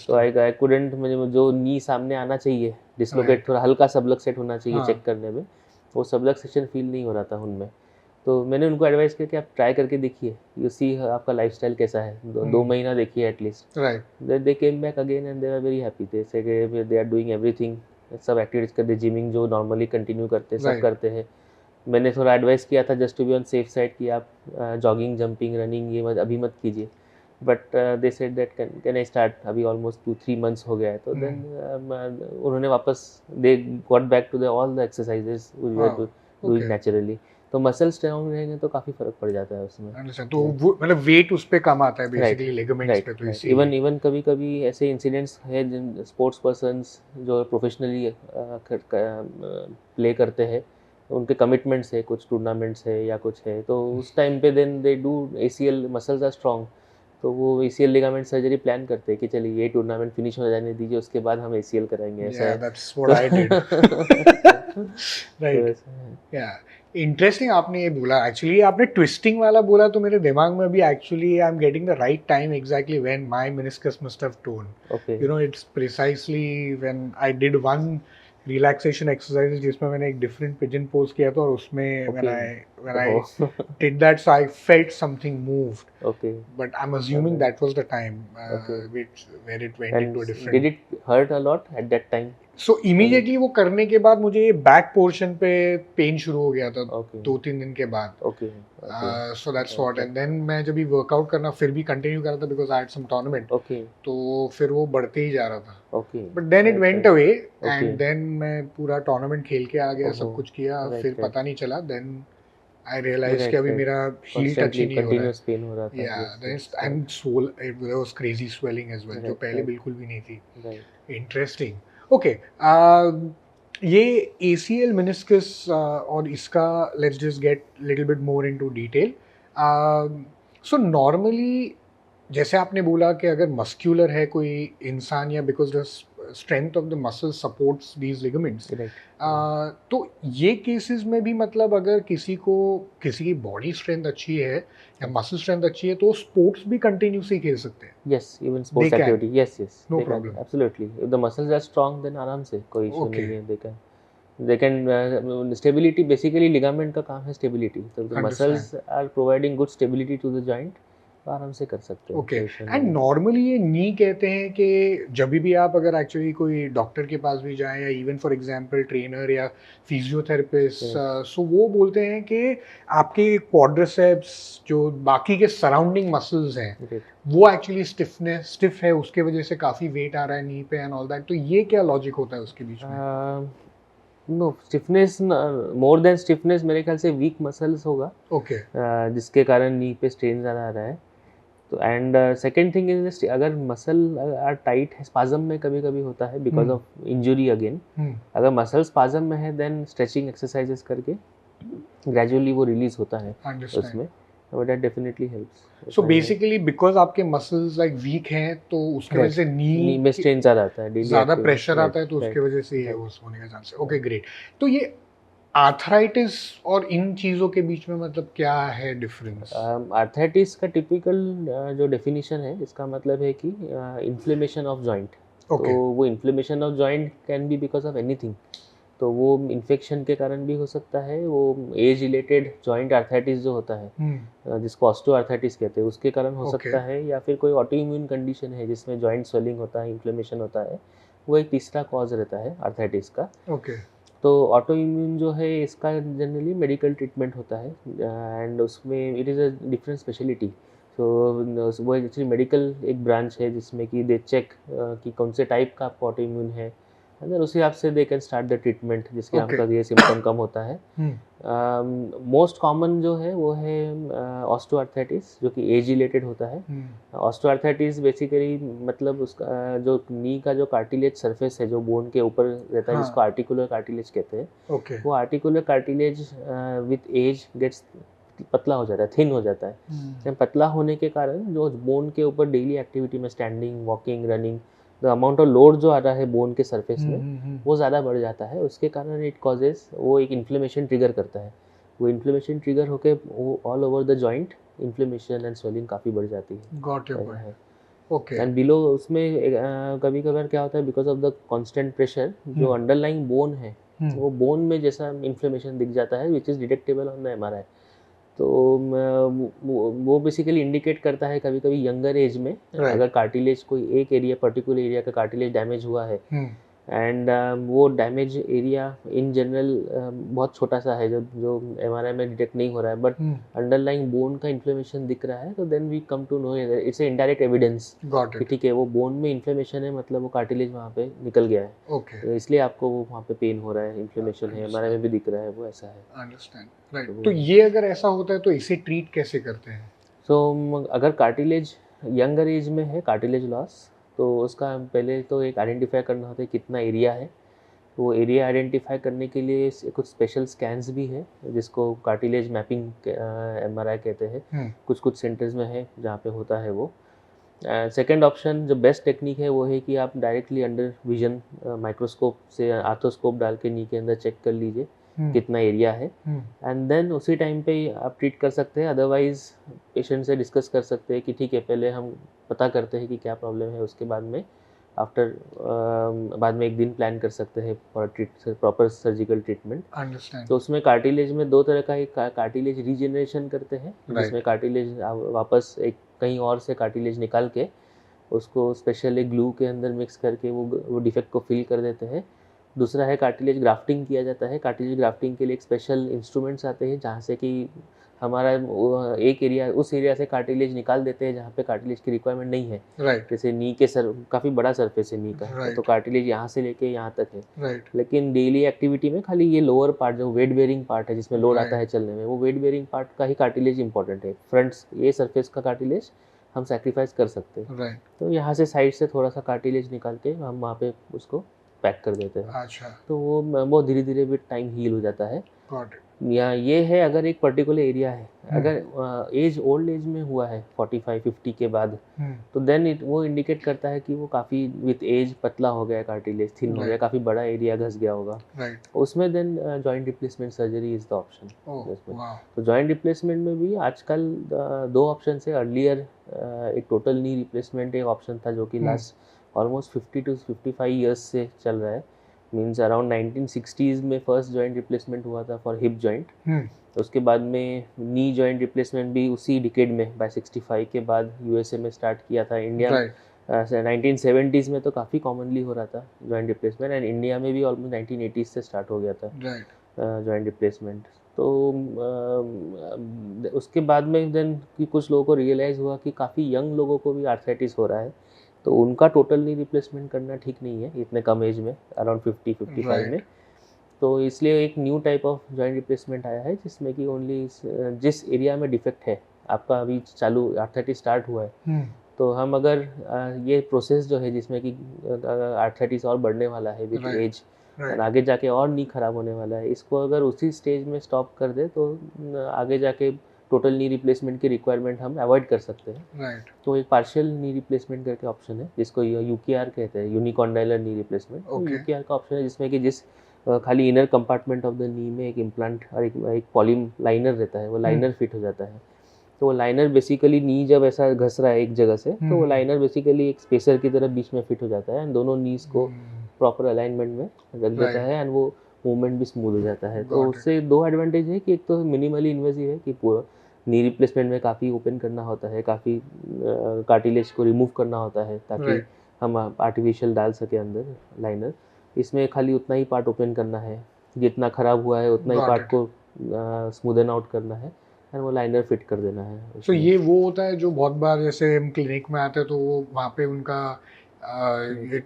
तो आई कुडंट, मुझे जो नी सामने आना चाहिए, डिसलोकेट थोड़ा हल्का सबलक्सेट होना चाहिए चेक करने में, वो सबलक्सेशन फील नहीं हो रहा था उनमें। तो मैंने उनको एडवाइस किया कि आप ट्राई करके देखिए, यू सी आपका लाइफस्टाइल कैसा है, 2 महीना देखिए at least. Right. They came back again and they are very happy, they say they are doing everything, सब एक्टिविटीज करते, जिमिंग जो नॉर्मली कंटिन्यू करते सब करते हैं। मैंने थोड़ा एडवाइस किया था just to be on safe side कि आप जॉगिंग, जंपिंग, रनिंग ये अभी मत कीजिए, but they said that can I start, अभी ऑलमोस्ट 2-3 मंथ्स हो गया है, तो देन उन्होंने वापस दे got back to the all the exercises we were doing naturally. तो मसल स्ट्रांग रहेंगे तो काफ़ी फर्क पड़ जाता है उसमें। तो वो मतलब वेट उस पे कम आता है बेसिकली लिगामेंट्स पे, तो इसीलिए इवन कभी कभी ऐसे इंसिडेंट्स है जिन स्पोर्ट्स पर्सन्स जो प्रोफेशनली प्ले करते हैं, उनके कमिटमेंट्स है, कुछ टूर्नामेंट्स है या कुछ है, तो उस टाइम पे then they do ACL, muscles are strong, तो वो ACL लिगामेंट सर्जरी प्लान करते हैं कि चलिए ये टूर्नामेंट फिनिश हो जाने दीजिए, उसके बाद हम ACL कराएंगे, ऐसा है। That's what I did. Right, या इंटरेस्टिंग आपने ये बोला। एक्चुअली आपने ट्विस्टिंग वाला बोला तो मेरे दिमाग में अभी actually I am getting the right time exactly when my meniscus must have torn. You know it's precisely when I did one relaxation exercise जिसमें मैंने एक डिफरेंट पिजन पोज किया था, और उसमें when I did that so I felt something moved, but I am assuming that was the time where it went into a different. Did it hurt a lot at that time? So immediately वो करने के बाद मुझे बैक पोर्शन पे पेन शुरू हो गया था 2-3 दिन के बाद। So that's what, and then मैं जब भी वर्कआउट करना फिर भी कंटिन्यू कर रहा था because I had some tournament, तो फिर वो बढ़ते ही जा रहा था, but then it went away and then मैं पूरा टूर्नामेंट खेल के आ गया, सब कुछ किया, फिर पता नहीं चला, देन आई रियलाइज कि अभी मेरा हील टच ही नहीं हो रहा है। या and there was crazy swelling as well, जो पहले बिल्कुल भी नहीं थी। इंटरेस्टिंग। ओके, ये ACL मेनिस्कस और इसका let's just get little bit more into detail. So normally जैसे आपने बोला कि अगर मस्क्यूलर है कोई इंसान, या because the strength of the muscle supports these ligaments, तो ये केसेस में भी मतलब अगर किसी की बॉडी स्ट्रेंथ अच्छी है या मसल स्ट्रेंथ अच्छी है, तो स्पोर्ट्स भी कंटिन्यूसली खेल सकते हैं? Yes, even sports activity, yes, no problem, absolutely, if the muscles are strong then आराम से, कोई इशू नहीं है, they can stability, basically ligament का काम है स्टेबिलिटी, तो the muscles are providing good stability to the joint, तो आराम से कर सकते हैं। ओके। कोई एंड नॉर्मली ये नी कहते हैं कि जब भी आप अगर एक्चुअली कोई डॉक्टर के पास भी जाएं या इवन फॉर एग्जांपल ट्रेनर या फिजियोथेरेपिस्ट, सो वो बोलते हैं कि आपके क्वाड्रिसेप्स जो बाकी के सराउंडिंग मसल्स हैं वो एक्चुअली स्टिफ है, उसके वजह से काफ़ी वेट आ रहा है नी पे एंड ऑल दैट, तो ये क्या लॉजिक होता है उसके बीच में? No, stiffness, more than stiffness मेरे ख्याल से वीक मसल्स होगा। ओके। जिसके कारण नी पे स्ट्रेन ज़्यादा आ रहा है। तो एंड सेकंड थिंग इज, अगर मसल आर टाइट है, स्पाज्म में कभी कभी होता है बिकॉज ऑफ इंजुरी अगेन। अगर मसल स्पाज्म में है देन स्ट्रेचिंग एक्सरसाइजेस करके ग्रेजुअली वो रिलीज होता है उसमें, but that definitely helps. So basically because आपके मसल्स लाइक वीक हैं तो उसकी वजह से नी में स्ट्रेन ज़्यादा आता है, ज़्यादा प्रेशर आता है, तो उसकी वजह से ये होने का चांस है। Okay, great. तो ये आर्थराइटिस और इन चीज़ों के बीच में मतलब क्या है डिफरेंस? आर्थराइटिस का टिपिकल जो डेफिनेशन है इसका मतलब है कि इन्फ्लेमेशन ऑफ जॉइंट। तो वो inflammation of joint can be because of anything. तो वो इन्फेक्शन के कारण भी हो सकता है, वो एज रिलेटेड जॉइंट आर्थराइटिस जो होता है जिसको ऑस्टियोआर्थराइटिस कहते हैं उसके कारण हो सकता है, या फिर कोई ऑटो इम्यून कंडीशन है जिसमें जॉइंट स्वेलिंग होता है, इन्फ्लेमेशन होता है, वो एक तीसरा कॉज रहता है आर्थराइटिस का। ओके। तो ऑटो इम्यून जो है इसका जनरली मेडिकल ट्रीटमेंट होता है एंड उसमें it is a different speciality. So वो एक्चुअली मेडिकल एक ब्रांच है जिसमें कि दे चेक कि कौन से टाइप का आपको ऑटो इम्यून है, अगर उस हिसाब से they can start the treatment जिसके आपका ये सिम्टम कम होता है। मोस्ट कॉमन जो है वो है ऑस्टियोआर्थराइटिस जो कि एज रिलेटेड होता है। ऑस्टियोआर्थराइटिस बेसिकली मतलब उसका जो नी का जो कार्टिलेज सरफेस है जो बोन के ऊपर रहता है जिसको आर्टिकुलर कार्टिलेज कहते हैं, वो articular cartilage with age gets पतला हो जाता है, थिन हो जाता है। पतला होने के कारण जो बोन के ऊपर डेली एक्टिविटी में standing, walking, running, the amount of load जो आ रहा है बोन के सरफेस में वो ज़्यादा बढ़ जाता है। उसके कारण इट कॉजेज, वो एक इन्फ्लेमेशन ट्रिगर करता है। वो इन्फ्लेमेशन ट्रिगर होकर वो all over the joint inflammation and swelling काफ़ी बढ़ जाती है। Got your point. Okay. And below उसमें कभी कभार क्या होता है because of the constant pressure जो अंडरलाइंग बोन है वो बोन में जैसा इन्फ्लेमेशन दिख जाता है which is detectable on the MRI. तो वो बेसिकली इंडिकेट करता है कभी कभी यंगर एज में अगर कार्टिलेज कोई एक एरिया, पर्टिकुलर एरिया का कार्टिलेज डैमेज हुआ है एंड वो डैमेज एरिया इन जनरल बहुत छोटा सा है जो एमआरआई में डिटेक्ट नहीं हो रहा है, बट अंडरलाइंग बोन का इन्फ्लेमेशन दिख रहा है, तो then we come to know it's a indirect evidence कि ठीक है वो बोन में इन्फ्लेमेशन है, मतलब वो कार्टिलेज वहाँ पे निकल गया है। तो इसलिए आपको वो वहाँ पे पेन हो रहा है, इन्फ्लेमेशन है, एमआरआई में भी दिख रहा है, वो ऐसा है। Understand, right. तो ये अगर ऐसा होता है तो इसे ट्रीट कैसे करते हैं? सो अगर कार्टिलेज यंगर एज में है, कार्टिलेज लॉस, तो उसका पहले तो एक आइडेंटिफाई करना होता है कितना एरिया है। तो वो एरिया आइडेंटिफाई करने के लिए कुछ स्पेशल स्कैन्स भी है जिसको कार्टिलेज मैपिंग एमआरआई कहते हैं। कुछ कुछ सेंटर्स में है जहाँ पे होता है वो। सेकेंड ऑप्शन जो बेस्ट टेक्निक है वो है कि आप डायरेक्टली अंडर विजन माइक्रोस्कोप से आर्थोस्कोप डाल के नी के अंदर चेक कर लीजिए कितना एरिया है, एंड देन उसी टाइम पे आप ट्रीट कर सकते हैं। अदरवाइज पेशेंट से डिस्कस कर सकते हैं कि ठीक है पहले हम पता करते हैं कि क्या प्रॉब्लम है, उसके बाद में बाद में एक दिन प्लान कर सकते हैं फॉर प्रॉपर सर्जिकल ट्रीटमेंट। तो उसमें कार्टिलेज में दो तरह का, एक कार्टिलेज रीजनरेशन करते हैं जिसमें कार्टिलेज वापस एक कहीं और से कार्टिलेज निकाल के उसको स्पेशली ग्लू के अंदर मिक्स करके वो डिफेक्ट को फिल कर देते हैं। दूसरा है कार्टिलेज ग्राफ्टिंग किया जाता है। कार्टिलेज ग्राफ्टिंग के लिए एक स्पेशल इंस्ट्रूमेंट्स आते हैं जहाँ से कि हमारा एक एरिया, उस एरिया से कार्टिलेज निकाल देते हैं जहाँ पे कार्टिलेज की रिक्वायरमेंट नहीं है। जैसे नी के काफ़ी बड़ा सरफेस है नी का, तो कार्टिलेज यहाँ से लेके यहाँ तक है। लेकिन डेली एक्टिविटी में खाली ये लोअर पार्ट जो वेट बेयरिंग पार्ट है जिसमें लोड आता है चलने में, वो वेट बेयरिंग पार्ट का ही कार्टिलेज इंपॉर्टेंट है। फ्रंट्स ये सरफेस का कार्टिलेज हम सैक्रिफाइस कर सकते हैं। तो यहाँ से साइड से थोड़ा सा कार्टिलेज निकाल के हम वहाँ पे उसको पैक कर देते हैं। अच्छा। तो वो धीरे धीरे विद टाइम हील हो जाता है। या ये है अगर एक पर्टिकुलर एरिया है, अगर एज ओल्ड एज में हुआ है 45-50 के बाद, तो देन वो इंडिकेट करता है कि वो काफ़ी विथ एज पतला हो गया, कार्टिलेज थिन हो गया, काफ़ी बड़ा एरिया घस गया होगा। उसमें then joint replacement surgery is the option. तो जॉइंट रिप्लेसमेंट में भी आजकल दो ऑप्शन है। अर्लियर एक टोटल नी रिप्लेसमेंट एक ऑप्शन था जो कि लास्ट ऑलमोस्ट 50 to 55 ईयर्स से चल रहा है। मीन्स अराउंड 1960s में फर्स्ट जॉइंट रिप्लेसमेंट हुआ था फॉर हिप जॉइंट। उसके बाद में नी जॉइंट रिप्लेसमेंट भी उसी डिकेड में बाय 65 के बाद यूएसए में स्टार्ट किया था। इंडिया में 1970s में तो काफ़ी कॉमनली हो रहा था जॉइंट रिप्लेसमेंट, एंड इंडिया में भी ऑलमोस्ट 1980s से स्टार्ट हो गया था जॉइंट रिप्लेसमेंट। तो उसके बाद में देन कि कुछ लोगों को रियलाइज़ हुआ कि काफ़ी यंग लोगों को भी आर्थराइटिस हो रहा है, तो उनका टोटल नी रिप्लेसमेंट करना ठीक नहीं है इतने कम एज में, अराउंड 50-55 में। तो इसलिए एक new type of joint replacement आया है जिसमें कि ओनली जिस एरिया में डिफेक्ट है, आपका अभी चालू आर्थराइटिस स्टार्ट हुआ है, तो हम अगर ये प्रोसेस जो है जिसमें कि आर्थराइटिस और बढ़ने वाला है विद एज, और आगे जाके और नी खराब होने वाला है, इसको अगर उसी स्टेज में स्टॉप कर दे तो आगे जाके टोटल नी रिप्लेसमेंट की रिक्वायरमेंट हम अवॉइड कर सकते हैं। तो एक पार्शियल नी रिप्लेसमेंट करके ऑप्शन है जिसको यूकेआर कहते हैं, यूनिकॉन्डाइलर नी रिप्लेसमेंट। यूकेआर का ऑप्शन है जिसमें कि जिस खाली इनर कंपार्टमेंट ऑफ द नी में एक इम्प्लांट और एक पॉली लाइनर रहता है, वो लाइनर फिट हो जाता है। तो वो लाइनर बेसिकली नी जब ऐसा घस रहा है एक जगह से, तो वो लाइनर बेसिकली एक स्पेसर की तरह बीच में फिट हो जाता है एंड दोनों नीज को प्रॉपर अलाइनमेंट में रख देता है एंड वो मूवमेंट भी स्मूथ हो जाता है। तो उससे दो एडवांटेज है कि एक तो मिनिमली इन्वेसिव है कि पूरा नी रिप्लेसमेंट में काफ़ी ओपन करना होता है, काफ़ी कार्टिलेज को रिमूव करना होता है ताकि हम आर्टिफिशियल डाल सके अंदर लाइनर। इसमें खाली उतना ही पार्ट ओपन करना है, जितना ख़राब हुआ है उतना ही पार्ट को स्मूदन आउट करना है और वो लाइनर फिट कर देना है। तो ये वो होता है जो बहुत बार जैसे हम क्लिनिक में आते हैं तो वो वहाँ पे उनका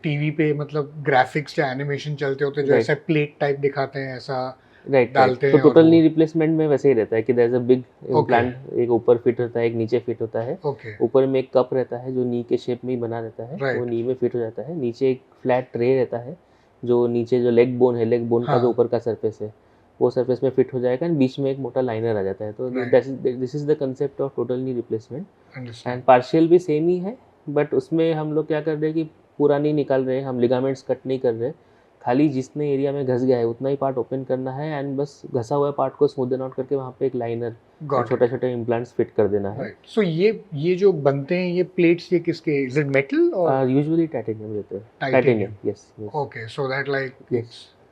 टीवी पे मतलब ग्राफिक्स या एनिमेशन चलते होते हैं जो ऐसा प्लेट टाइप दिखाते हैं, ऐसा डालते हैं। तो टोटल नी रिप्लेसमेंट में वैसे ही रहता है कि there is a big implant, एक ऊपर फिट होता है, एक नीचे फिट होता है। ऊपर में एक कप रहता है जो नी के शेप में ही बना रहता है, वो नी में फिट हो जाता है। नीचे एक फ्लैट ट्रे रहता है जो नीचे जो लेग बोन है, लेग बोन का जो ऊपर का सरफेस है वो सरफेस में फिट हो जाएगा एंड बीच में एक मोटा लाइनर आ जाता है। तो this is the concept of total knee replacement. And partial भी सेम ही है, बट उसमें हम लोग क्या कर रहे हैं कि पूरा नहीं निकाल रहे हैं, हम लिगामेंट्स कट नहीं कर रहे, खाली जितने एरिया में घस गया है उतना ही पार्ट ओपन करना है एंड बस घसा हुआ पार्ट को स्मूदन आउट करके वहाँ पे एक लाइनर छोटे छोटे इम्प्लांट्स फिट कर देना है। सो ये जो बनते हैं ये प्लेट्स, ये किसके, इज इट मेटल और यूजुअली टाइटेनियम रहते हैं? Titanium, yes. Okay, so that like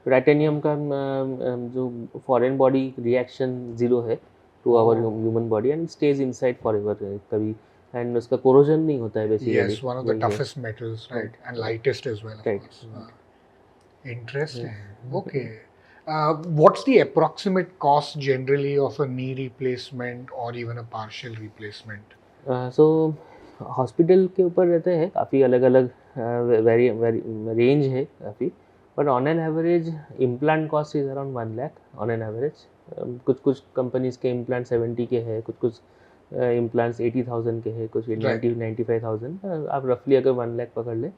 titanium का जो फॉरेन बॉडी रिएक्शन जीरो है to our human body and stays inside forever कभी, एंड उसका कोरोजन नहीं होता है basically. Yes, one of the toughest metals, right, and lightest as well, of course. Interesting. Okay. What's the approximate cost generally of a knee replacement or even a partial replacement? So hospital के ऊपर रहते हैं, काफ़ी अलग अलग रेंज है काफ़ी, but on an average implant cost is around 1 lakh on an average. कुछ कंपनीज के इम्प्लांट 70 के हैं, कुछ इम्प्लांट्स 80,000 के हैं, कुछ 90-95,000। आप रफली अगर 1 लाख पकड़ लें।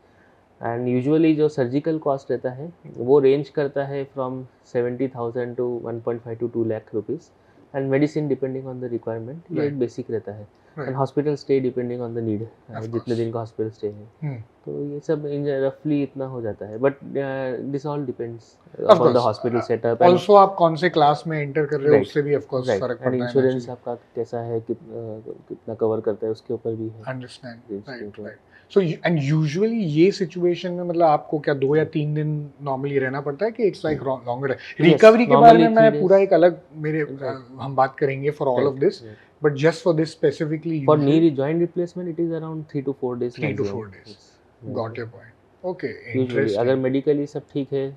एंड यूजुअली जो सर्जिकल कॉस्ट रहता है वो रेंज करता है from 70,000 to 1.5 to 2 lakh rupees, and medicine depending on the requirement, ये एक बेसिक रहता है। And hospital stay depending on the need, जितने दिन का हॉस्पिटल स्टे है, तो ये सब रफली इतना हो जाता है, but this all depends on the hospital setup. Also आप कौन से क्लास में एंटर कर रहे हो उससे भी ऑफ कोर्स फर्क पड़ता है, इंश्योरेंस आपका कैसा है, कितना कवर करता है उसके ऊपर भी है। Understand, right. So and usually ये सिचुएशन में मतलब आपको क्या 2 या 3 दिन नॉर्मली रहना पड़ता है कि इट्स लाइक लॉन्गर? रिकवरी के बारे में मैं पूरा एक अलग मेरे हम बात करेंगे for all of this, but just for this specifically for knee joint replacement it is around 3 to 4 days। 3 to 4 days, got your point. Okay, interesting. अगर मेडिकली सब ठीक है,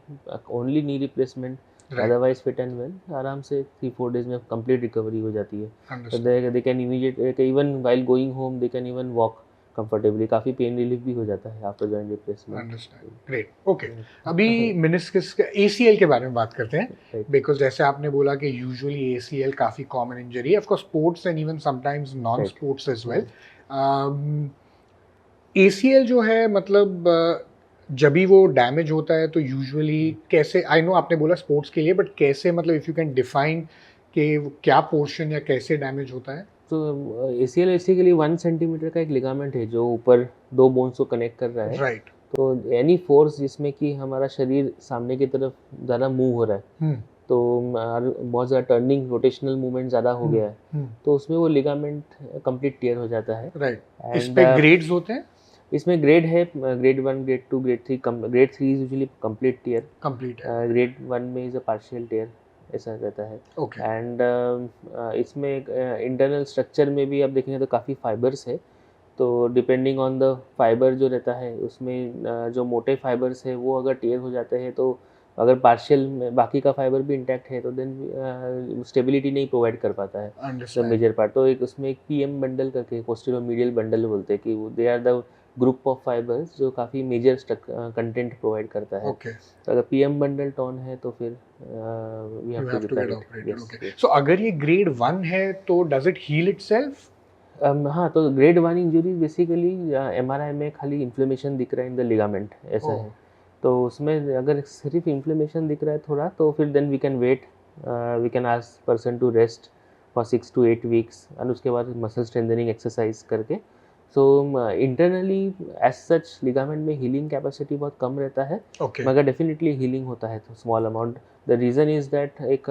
only knee replacement, otherwise fit and well, आराम से 3-4 days में कंप्लीट रिकवरी हो जाती है। They can immediate, even while going home they can even walk comfortably, काफ़ी पेन रिलीफ भी हो जाता है after joint replacement. Understand, great. Okay, अभी मेनिस्कस के ACL के बारे में बात करते हैं, बिकॉज जैसे आपने बोला कि यूजुअली ACL काफ़ी कॉमन इंजरी है, of course sports and even sometimes non sports as well. ACL जो है मतलब जब भी वो डैमेज होता है तो यूजुअली कैसे, आई नो आपने बोला स्पोर्ट्स के लिए, बट कैसे, मतलब इफ़ यू कैन डिफाइन कि क्या पोर्शन या कैसे डैमेज होता है? तो ACL बेसिकली 1 सेंटीमीटर का एक लिगामेंट है जो ऊपर 2 बोन्स को कनेक्ट कर रहा है, राइट। तो एनी फोर्स जिसमें कि हमारा शरीर सामने की तरफ ज़्यादा मूव हो रहा है, तो बहुत ज़्यादा टर्निंग रोटेशनल मूवमेंट ज़्यादा हो गया है, तो उसमें वो लिगामेंट कंप्लीट टियर हो जाता है। राइट। इस पे ग्रेड्स होते हैं? इसमें ग्रेड है, grade 1, grade 2, grade 3, grade 3 is usually complete tear, grade 1 में इज अ पार्शियल टीयर, ऐसा रहता है। ओके। एंड इसमें इंटरनल स्ट्रक्चर में भी आप देखेंगे तो काफ़ी फाइबर्स है, तो डिपेंडिंग ऑन द फाइबर जो रहता है उसमें जो मोटे फाइबर्स है वो अगर टीयर हो जाते हैं, तो अगर पार्शियल में बाकी का फाइबर भी इंटैक्ट है तो देन स्टेबिलिटी नहीं प्रोवाइड कर पाता है द मेजर पार्ट। तो एक उसमें एक पीएम बंडल करके, पोस्टीरियर मीडियल बंडल बोलते हैं, कि they are the group of fibres जो काफ़ी मेजर कंटेंट प्रोवाइड करता है। ओके। तो अगर पीएम बंडल टॉन है तो फिर we have to repair it. Okay. So अगर ये ग्रेड 1 है तो डज इट हील इटसेल्फ? हाँ, तो ग्रेड 1 इंजरी बेसिकली एमआरआई में खाली इन्फ्लेमेशन दिख रहा है इन द लिगामेंट, ऐसा है। तो उसमें अगर सिर्फ इन्फ्लेमेशन दिख रहा है थोड़ा, तो फिर then we can wait, we can ask person to rest for 6 to 8 weeks, and उसके बाद मसल स्ट्रेंथनिंग एक्सरसाइज करके। So internally as such ligament में हीलिंग कैपेसिटी बहुत कम रहता है, मगर डेफिनेटली हीलिंग होता है तो small amount. The reason is that एक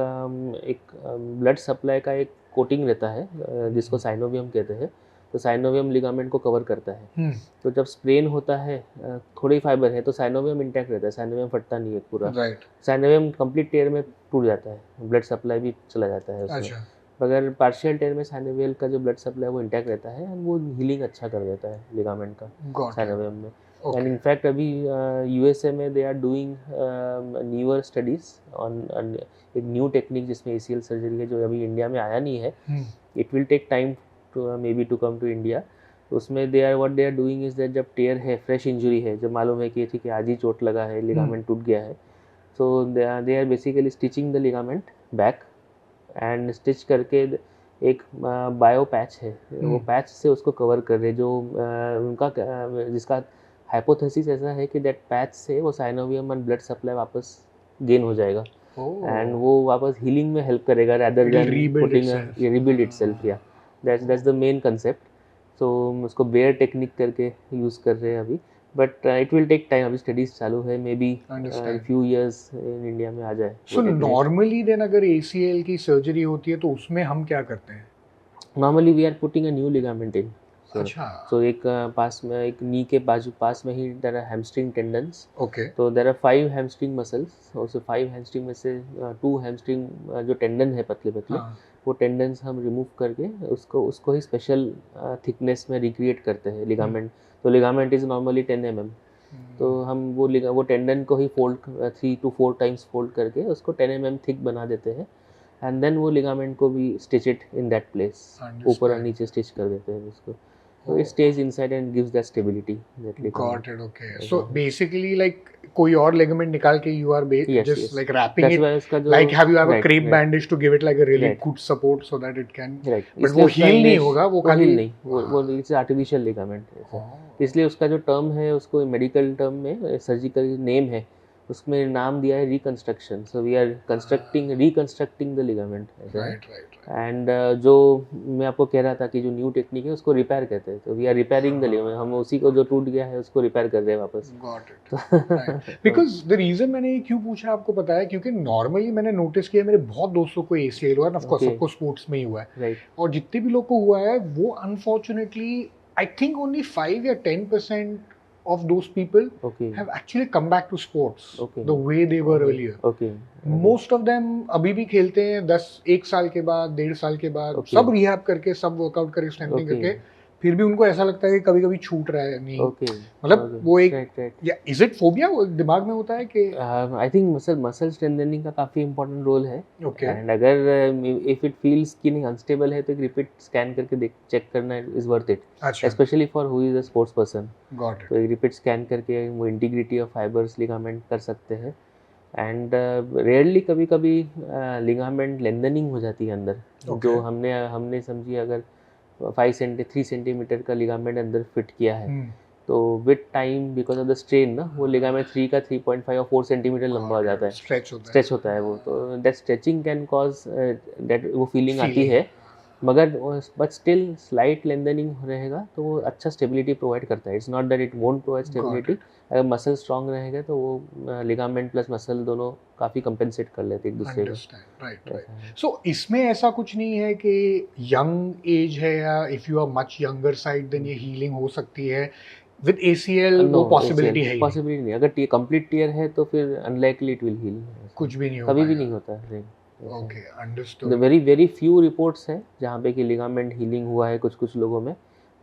ब्लड सप्लाई का एक कोटिंग रहता है जिसको साइनोवियम कहते हैं, तो साइनोवियम लिगामेंट को कवर करता है। तो जब स्प्रेन होता है, थोड़ी फाइबर है तो साइनोवियम इंटैक्ट रहता है, साइनोवियम फटता नहीं है पूरा। साइनोवियम कंप्लीट टेयर में टूट जाता है, ब्लड सप्लाई भी चला जाता है उसमें। अगर पार्शियल टेयर में साइनोवियल का जो ब्लड सप्लाई वो इंटैक्ट रहता है, एंड वो हीलिंग अच्छा कर देता है लिगामेंट का साइनोवियम में। एंड इनफैक्ट अभी यूएसए में they are doing newer studies on एक न्यू टेक्निक जिसमें ACL सर्जरी है, जो अभी इंडिया में आया नहीं है। It will take time to may to come to India. तो उसमें they are doing is that जब टेयर है, फ्रेश इंजरी है, जब मालूम है कि ठीक है आज ही चोट लगा है, लिगामेंट टूट गया है, so they are basically stitching the ligament back, and stitch करके एक बायो पैच है, वो पैच से उसको कवर कर रहे, जो उनका जिसका हाइपोथेसिस ऐसा है कि दैट पैच से वो साइनोवियम एंड ब्लड सप्लाई वापस गेन हो जाएगा, एंड वो वापस हीलिंग में हेल्प करेगा rather than putting a rebuild itself। या that's the main concept। so उसको बेयर टेक्निक करके यूज़ कर रहे हैं अभी, but it will take time. अभी स्टडीज चालू है, maybe few years in India में आ जाए। सो नॉर्मली देन अगर ACL की सर्जरी होती है तो उसमें हम क्या करते हैं? Normally we are putting a new ligament in. अच्छा। सो एक पास में, एक नी के बाजू पास में ही there are hamstring tendons. Okay. तो देयर आर 5 हैमस्ट्रिंग मसल्स, और से 5 हैमस्ट्रिंग में से 2 हैमस्ट्रिंग जो टेंडन है पतले पतले, वो टेंडन्स हम रिमूव करके उसको ही स्पेशल थिकनेस में रिक्रिएट करते हैं लिगामेंट। तो लिगामेंट इज नॉर्मली 10 mm, तो हम वो टेंडन को ही फोल्ड 3 to 4 टाइम्स फोल्ड करके उसको 10 mm थिक बना देते हैं, एंड देन वो लिगामेंट को भी stitch it in that place, ऊपर और नीचे स्टिच कर देते हैं उसको। So it stays inside and gives that stability. That got it. Okay. So basically, like कोई और ligament निकाल के you are just like wrapping it. Like have you have a crepe bandage to give it like a really good support so that it can. But वो heal नहीं होगा, वो खाली नहीं, वो it's artificial ligament। इसलिए उसका जो टर्म है, उसको मेडिकल टर्म में सर्जिकल नेम है, उसमें नाम दिया है reconstruction. So we are reconstructing the ligament. And जो मैं आपको कह रहा था कि जो न्यू टेक्निक है उसको रिपेयर कहते हैं, तो we are repairing the ligament. हम उसी को जो टूट गया है उसको रिपेयर कर रहे हैं वापस। Got it. Because the reason मैंने ये क्यों पूछा आपको पता है, क्योंकि नॉर्मली मैंने नोटिस किया मेरे बहुत दोस्तों को ACL हुआ है, ऑफ कोर्स सबको स्पोर्ट्स में ही हुआ है, और जितने भी लोग को हुआ है वो अनफॉर्चुनेटली आई थिंक ओनली 5 या 10% of those people have actually come back to sports the way they were earlier। most of them अभी भी खेलते हैं 1 साल के बाद, 1.5 साल के बाद, सब रिहैब करके, सब वर्कआउट करके, स्ट्रेंथनिंग करके, फिर भी उनको ऐसा लगता है कि कभी कभी छूट रहा है नहीं। मतलब वो एक या इज इट फोबिया दिमाग में होता है कि आई थिंक मसल स्ट्रेंथनिंग का काफी इंपॉर्टेंट रोल है। एंड अगर इफ इट फील्स कि नहीं अनस्टेबल है तो एक रिपीट स्कैन करके चेक करना is worth it, specially for who is a sports person. तो एक रिपीट स्कैन करके वो इंटीग्रिटी ऑफ फाइबर्स लिगामेंट कर सकते हैं। एंड रेयरली कभी कभी लिगामेंट लेंथनिंग हो जाती है अंदर, जो हमने समझी अगर 3 सेंटीमीटर का लिगामेंट अंदर फिट किया है, तो with time because of the strain ना वो लिगामेंट 3 का 3.5 और 4 सेंटीमीटर लंबा हो जाता है, स्ट्रेच होता है वो। तो that stretching can cause that वो फीलिंग आती है, मगर बट स्टिल स्लाइट लेंथनिंग रहेगा तो वो अच्छा स्टेबिलिटी प्रोवाइड करता है। It's not that it won't provide stability. अगर मसल स्ट्रांग रहेगा तो वो लिगामेंट प्लस मसल दोनों काफ़ी कंपेंसेट कर लेते हैं एक दूसरे को। राइट। सो इसमें ऐसा कुछ नहीं है कि यंग एज है या if you are much younger side then ये हीलिंग हो सकती है, विद ACL वो पॉसिबिलिटी है ही नहीं। पॉसिबिलिटी नहीं, अगर कंप्लीट टीयर है तो फिर अनलाइकली इट विल हील, कुछ भी नहीं हो कभी भी पाएगा। नहीं होता है। Okay, understood. Very very few reports हैं जहाँ पे कि लिगामेंट हीलिंग हुआ है कुछ कुछ लोगों में,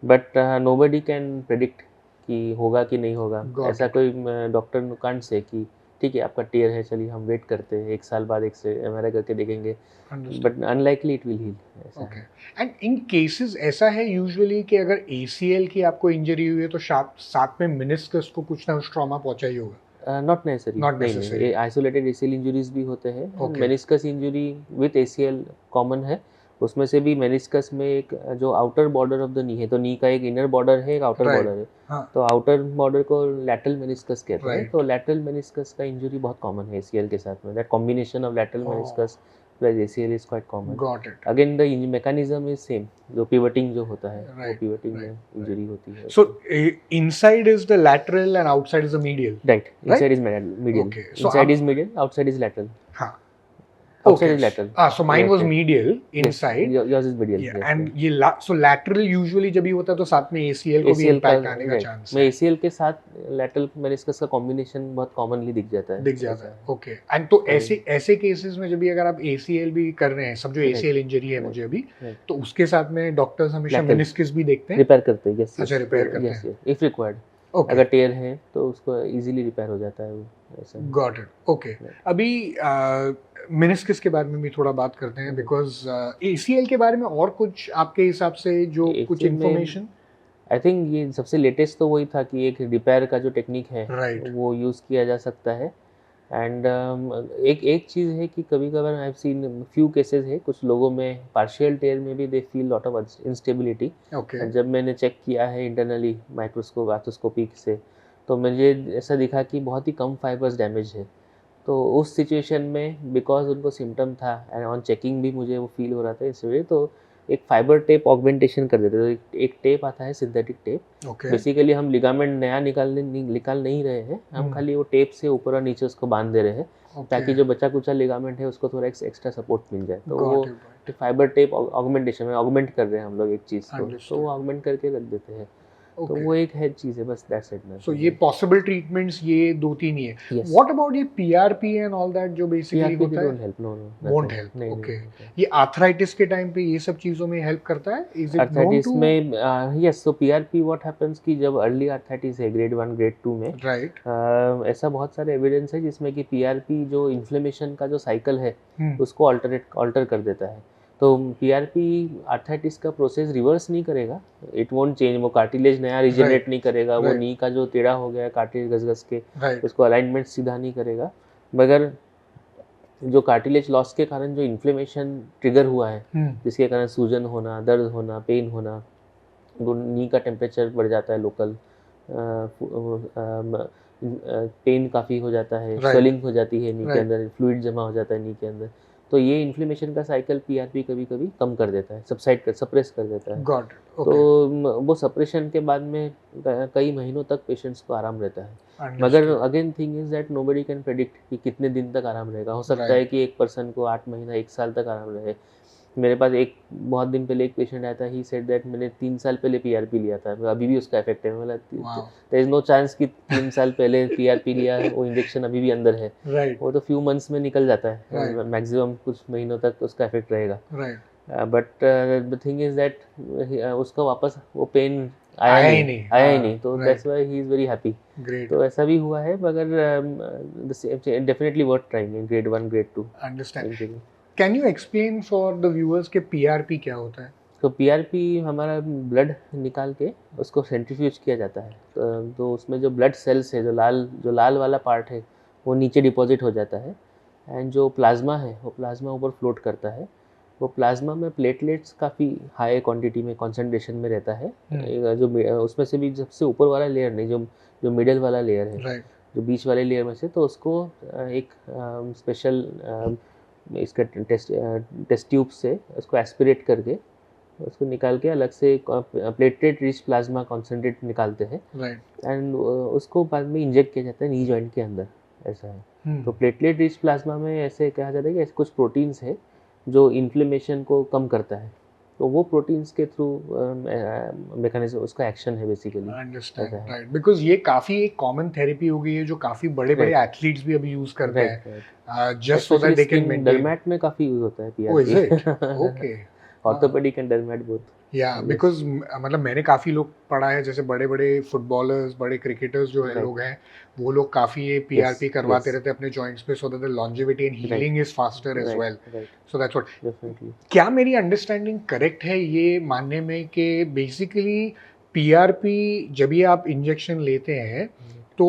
बट नोबडी कैन प्रेडिक्ट कि होगा कि नहीं होगा। Got ऐसा it. कोई डॉक्टर कांट से कि ठीक है आपका टीयर है, चलिए हम वेट करते हैं, 1 साल बाद एक्सरे MRI करके देखेंगे, but unlikely it will heal, ऐसा ओके। है। एंड इन केसेस ऐसा है यूजुअली कि अगर ACL की आपको इंजरी हुई है तो साथ में मेनिस्कस को कुछ ना कुछ ट्रॉमा पहुंचा ही होगा। नॉट नेसेसरी, Not नहीं necessary. नहीं, आइसोलेटेड ACL इंजरीज भी होते हैं, Okay. Meniscus injury with ACL common है। उसमें से भी मेनिस्कस में एक जो आउटर बॉर्डर ऑफ द नी है, तो नी का एक इनर बॉर्डर है, एक आउटर Right. बॉर्डर है। हाँ। तो आउटर बॉर्डर को लैटरल मेनिस्कस कहते हैं। Right. तो लैटरल मेनिस्कस का इंजरी बहुत कॉमन है ACL के साथ में, that combination of lateral Oh. Meniscus plus ACL is quite common. Got it. Again the mechanism is same, जो पिवटिंग जो होता है वो Right, पिवटिंग right, में इंजरी होती है। So inside is the lateral and outside is the medial. Right, inside is medial, Okay, so inside आप- is medial, outside is lateral. हाँ। Outside Okay. is lateral. So mine was Yes, medial yes. inside. Yours is medial. Yeah, yes, and yes. ये so lateral usually जब भी होता है तो साथ में ACL को भी ACL impact का आने का right. चांस मैं है। ACL के साथ lateral meniscus का combination बहुत commonly दिख जाता है। दिख जाता है। ओके। एंड तो ऐसे केसेस में जब भी अगर आप ACL भी कर रहे हैं, सब जो Right. ACL इंजरी है Right. मुझे अभी, Right. तो उसके साथ में डॉक्टर्स हमेशा Lateral. मेनिस्कस भी देखते हैं। रिपेयर करते हैं, yes, अच्छा, yes. repair करते yes, हैं। yes, if required. ओके, अगर टेयर है तो उसको इजीली रिपेयर हो जाता है वो, ऐसा है। Got it. ओके, अभी मेनिस्कस के बारे में भी थोड़ा बात करते हैं, बिकॉज ACL के बारे में और कुछ आपके हिसाब से जो कुछ ACL में इन्फॉर्मेशन। आई थिंक ये सबसे लेटेस्ट तो वही था कि एक रिपेयर का जो टेक्निक है Right. वो यूज़ किया जा सकता है। एंड एक चीज़ है कि कभी कभार I have seen few cases है, कुछ लोगों में पार्शियल टेयर में भी they feel lot of instability. Okay, जब मैंने चेक किया है इंटरनली माइक्रोस्कोप आर्थोस्कोपी से, तो मुझे ऐसा दिखा कि बहुत ही कम फाइबर्स डैमेज है। तो उस सिचुएशन में बिकॉज उनको सिम्टम था एंड ऑन चेकिंग भी मुझे वो फील हो रहा था, इसलिए तो एक फाइबर टेप ऑगमेंटेशन कर देते। तो एक टेप आता है सिंथेटिक टेप, ओके, बेसिकली हम लिगामेंट नया निकाल नहीं रहे हैं, हम खाली वो टेप से ऊपर और नीचे उसको बांध दे रहे हैं ताकि जो बचा कुचा लिगामेंट है उसको थोड़ा एक्स्ट्रा सपोर्ट मिल जाए। तो वो फाइबर टेप ऑगमेंटेशन में ऑगमेंट कर रहे हैं हम लोग एक चीज़ को, तो वो ऑगमेंट करके रख देते हैं। तो वो एक है चीज़ है, बस दैट्स इट। सो ये पॉसिबल ट्रीटमेंट्स ये 2-3 ही है। Yes. व्हाट अबाउट ये PRP एंड ऑल दैट जो बेसिकली होता है? Don't help, no no, Won't help. Okay. ये आर्थराइटिस के टाइम पे ये सब चीजों में हेल्प करता है? Is it known arthritis too? में yes, so PRP what happens कि जब अर्ली आर्थराइटिस है ग्रेड 1 ग्रेड 2 में, राइट। ऐसा बहुत सारे एविडेंस है जिसमें कि PRP जो इन्फ्लेमेशन का जो साइकिल है उसको ऑल्टर कर देता है। तो PRP आर्थराइटिस का प्रोसेस रिवर्स नहीं करेगा, इट वोंट चेंज, वो कार्टिलेज नया रिजेनरेट नहीं करेगा, वो नी का जो टेढ़ा हो गया कार्टिलेज घस के उसको अलाइनमेंट सीधा नहीं करेगा, मगर जो कार्टिलेज लॉस के कारण जो इन्फ्लेमेशन ट्रिगर हुआ है, जिसके कारण सूजन होना, दर्द होना, पेन होना, नी का टेम्परेचर बढ़ जाता है, लोकल पेन काफ़ी हो जाता है, स्वेलिंग हो जाती है नी के अंदर, फ्लूइड जमा हो जाता है नी के अंदर, तो ये इन्फ्लेमेशन का साइकिल PRP कभी कभी कम कर देता है, सप्रेस कर देता है। Got it. तो वो सप्रेशन के बाद में कई महीनों तक पेशेंट्स को आराम रहता है, मगर again thing is that nobody can predict कि कितने दिन तक आराम रहेगा। हो सकता है कि एक पर्सन को 8 महीना 1 साल तक आराम रहे। मेरे पास एक बहुत दिन पहले एक पेशेंट आया था, ही सेड दैट मैंने 3 साल पहले PRP लिया था, अभी भी उसका इफेक्ट है। मतलब देयर इज नो चांस कि 3 साल पहले PRP लिया है वो इंजेक्शन अभी भी अंदर है, वो तो फ्यू मंथ्स में निकल जाता है, मैक्सिमम कुछ महीनों तक उसका इफेक्ट रहेगा। But the thing is that उसका वापस वो पेन आया ही नहीं, तो that's why he is very happy. तो ऐसा भी हुआ है, मगर definitely worth trying in grade 1 grade 2। Understand. Can you explain for the viewers के PRP क्या होता है? तो PRP हमारा ब्लड निकाल के उसको सेंट्रीफ्यूज किया जाता है, तो उसमें जो ब्लड सेल्स है, जो लाल वाला पार्ट है वो नीचे डिपॉजिट हो जाता है, एंड जो प्लाज्मा है वो प्लाज्मा ऊपर फ्लोट करता है। वो प्लाज्मा में प्लेटलेट्स काफ़ी हाई क्वांटिटी में कॉन्सेंट्रेशन में रहता है, जो उसमें से भी सबसे ऊपर वाला लेयर नहीं, जो मिडल वाला लेयर है, जो बीच वाले लेयर में से, तो उसको एक स्पेशल इसका टेस्ट ट्यूब से उसको एस्पिरेट करके उसको निकाल के अलग से प्लेटलेट रिच प्लाज्मा कॉन्सेंट्रेट निकालते हैं, एंड उसको बाद में इंजेक्ट किया जाता है नी जॉइंट के अंदर, ऐसा है। तो प्लेटलेट रिच प्लाज्मा में ऐसे कहा जाता है कि ऐसे कुछ प्रोटीन्स है जो इन्फ्लेमेशन को कम करता है, तो वो प्रोटीन्स के थ्रू मैकेनिज्म उसका एक्शन है बेसिकली। अंडरस्टैंड, राइट, बिकॉज ये काफी एक कॉमन थेरेपी हो गई है जो काफी बड़े बड़े एथलीट्स भी अभी यूज करते हैं, just so that they can maintain. Derm में काफी यूज होता है oh is PRP. It? Okay. Orthopaedic and derm both. या बिकॉज मतलब मैंने काफ़ी लोग पढ़ा है, जैसे बड़े बड़े फुटबॉलर्स, बड़े क्रिकेटर्स जो है लोग हैं, वो लोग काफ़ी ये पीआरपी करवाते रहते हैं अपने जॉइंट्स पे, so that the longevity and healing is faster as well. So that's what. Definitely. क्या मेरी अंडरस्टैंडिंग करेक्ट है ये मानने में कि बेसिकली पीआरपी जब ये आप इंजेक्शन लेते हैं तो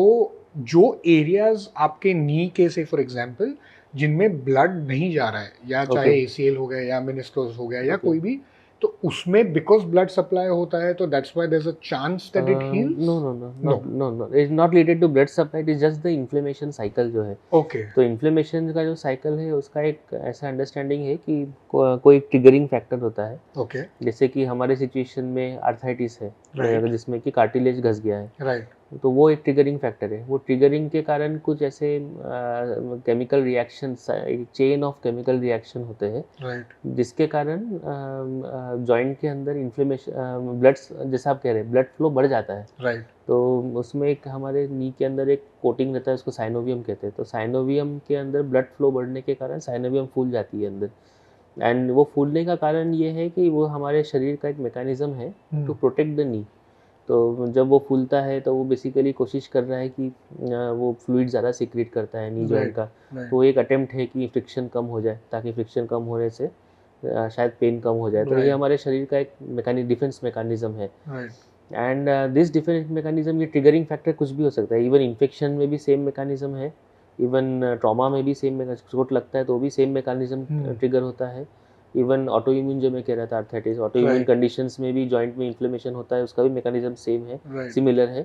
जो एरियाज आपके नी के से फॉर एग्जांपल जिनमें ब्लड नहीं जा रहा है, या चाहे एसीएल हो गया या मेनिस्कस हो गया या कोई भी, तो उसमें बिकॉज ब्लड सप्लाई होता है तो that's why there is a chance that it heals? No, it is not related to blood supply, it is just the inflammation cycle जो है। ओके। तो इन्फ्लेमेशन का जो साइकिल है उसका एक ऐसा अंडरस्टैंडिंग है कि कोई ट्रिगरिंग फैक्टर होता है। ओके। जैसे कि हमारे सिचुएशन में आर्थराइटिस है, जिसमें कि कार्टिलेज घस गया है, राइट, तो वो एक ट्रिगरिंग फैक्टर है। वो ट्रिगरिंग के कारण कुछ ऐसे chemical reaction, chain of chemical reaction होते हैं, राइट, जिसके कारण जॉइंट के अंदर इन्फ्लेमेशन, ब्लड, जैसा आप कह रहे हैं, ब्लड फ्लो बढ़ जाता है। राइट। तो उसमें एक हमारे नी के अंदर एक कोटिंग रहता है, उसको साइनोवियम कहते हैं। तो साइनोवियम के अंदर ब्लड फ्लो बढ़ने के कारण साइनोवियम फूल जाती है अंदर। एंड वो फूलने का कारण ये है कि वो हमारे शरीर का एक मैकेनिज्म है टू प्रोटेक्ट द नी। तो जब वो फूलता है तो वो बेसिकली कोशिश कर रहा है कि वो फ्लूइड ज़्यादा सीक्रेट करता है नी जॉइंट का। तो एक अटेम्प्ट है कि फ्रिक्शन कम हो जाए, ताकि फ्रिक्शन कम होने से शायद पेन कम हो जाए। तो ये हमारे शरीर का एक डिफेंस मैकेनिज्म है। एंड दिस डिफेंस मैकेनिज्म, ये ट्रिगरिंग फैक्टर कुछ भी हो सकता है। इवन इन्फेक्शन में भी सेम मैकेनिज्म है, इवन ट्रॉमा में भी सेम, चोट लगता है तो भी सेम मैकेनिज्म ट्रिगर होता है। इवन ऑटो इम्यून जो मैं कह रहा था, आर्थराइटिस, ऑटो इम्यून कंडीशंस में भी जॉइंट में इन्फ्लेमेशन होता है, उसका भी मैकेनिज्म सेम है, सिमिलर है।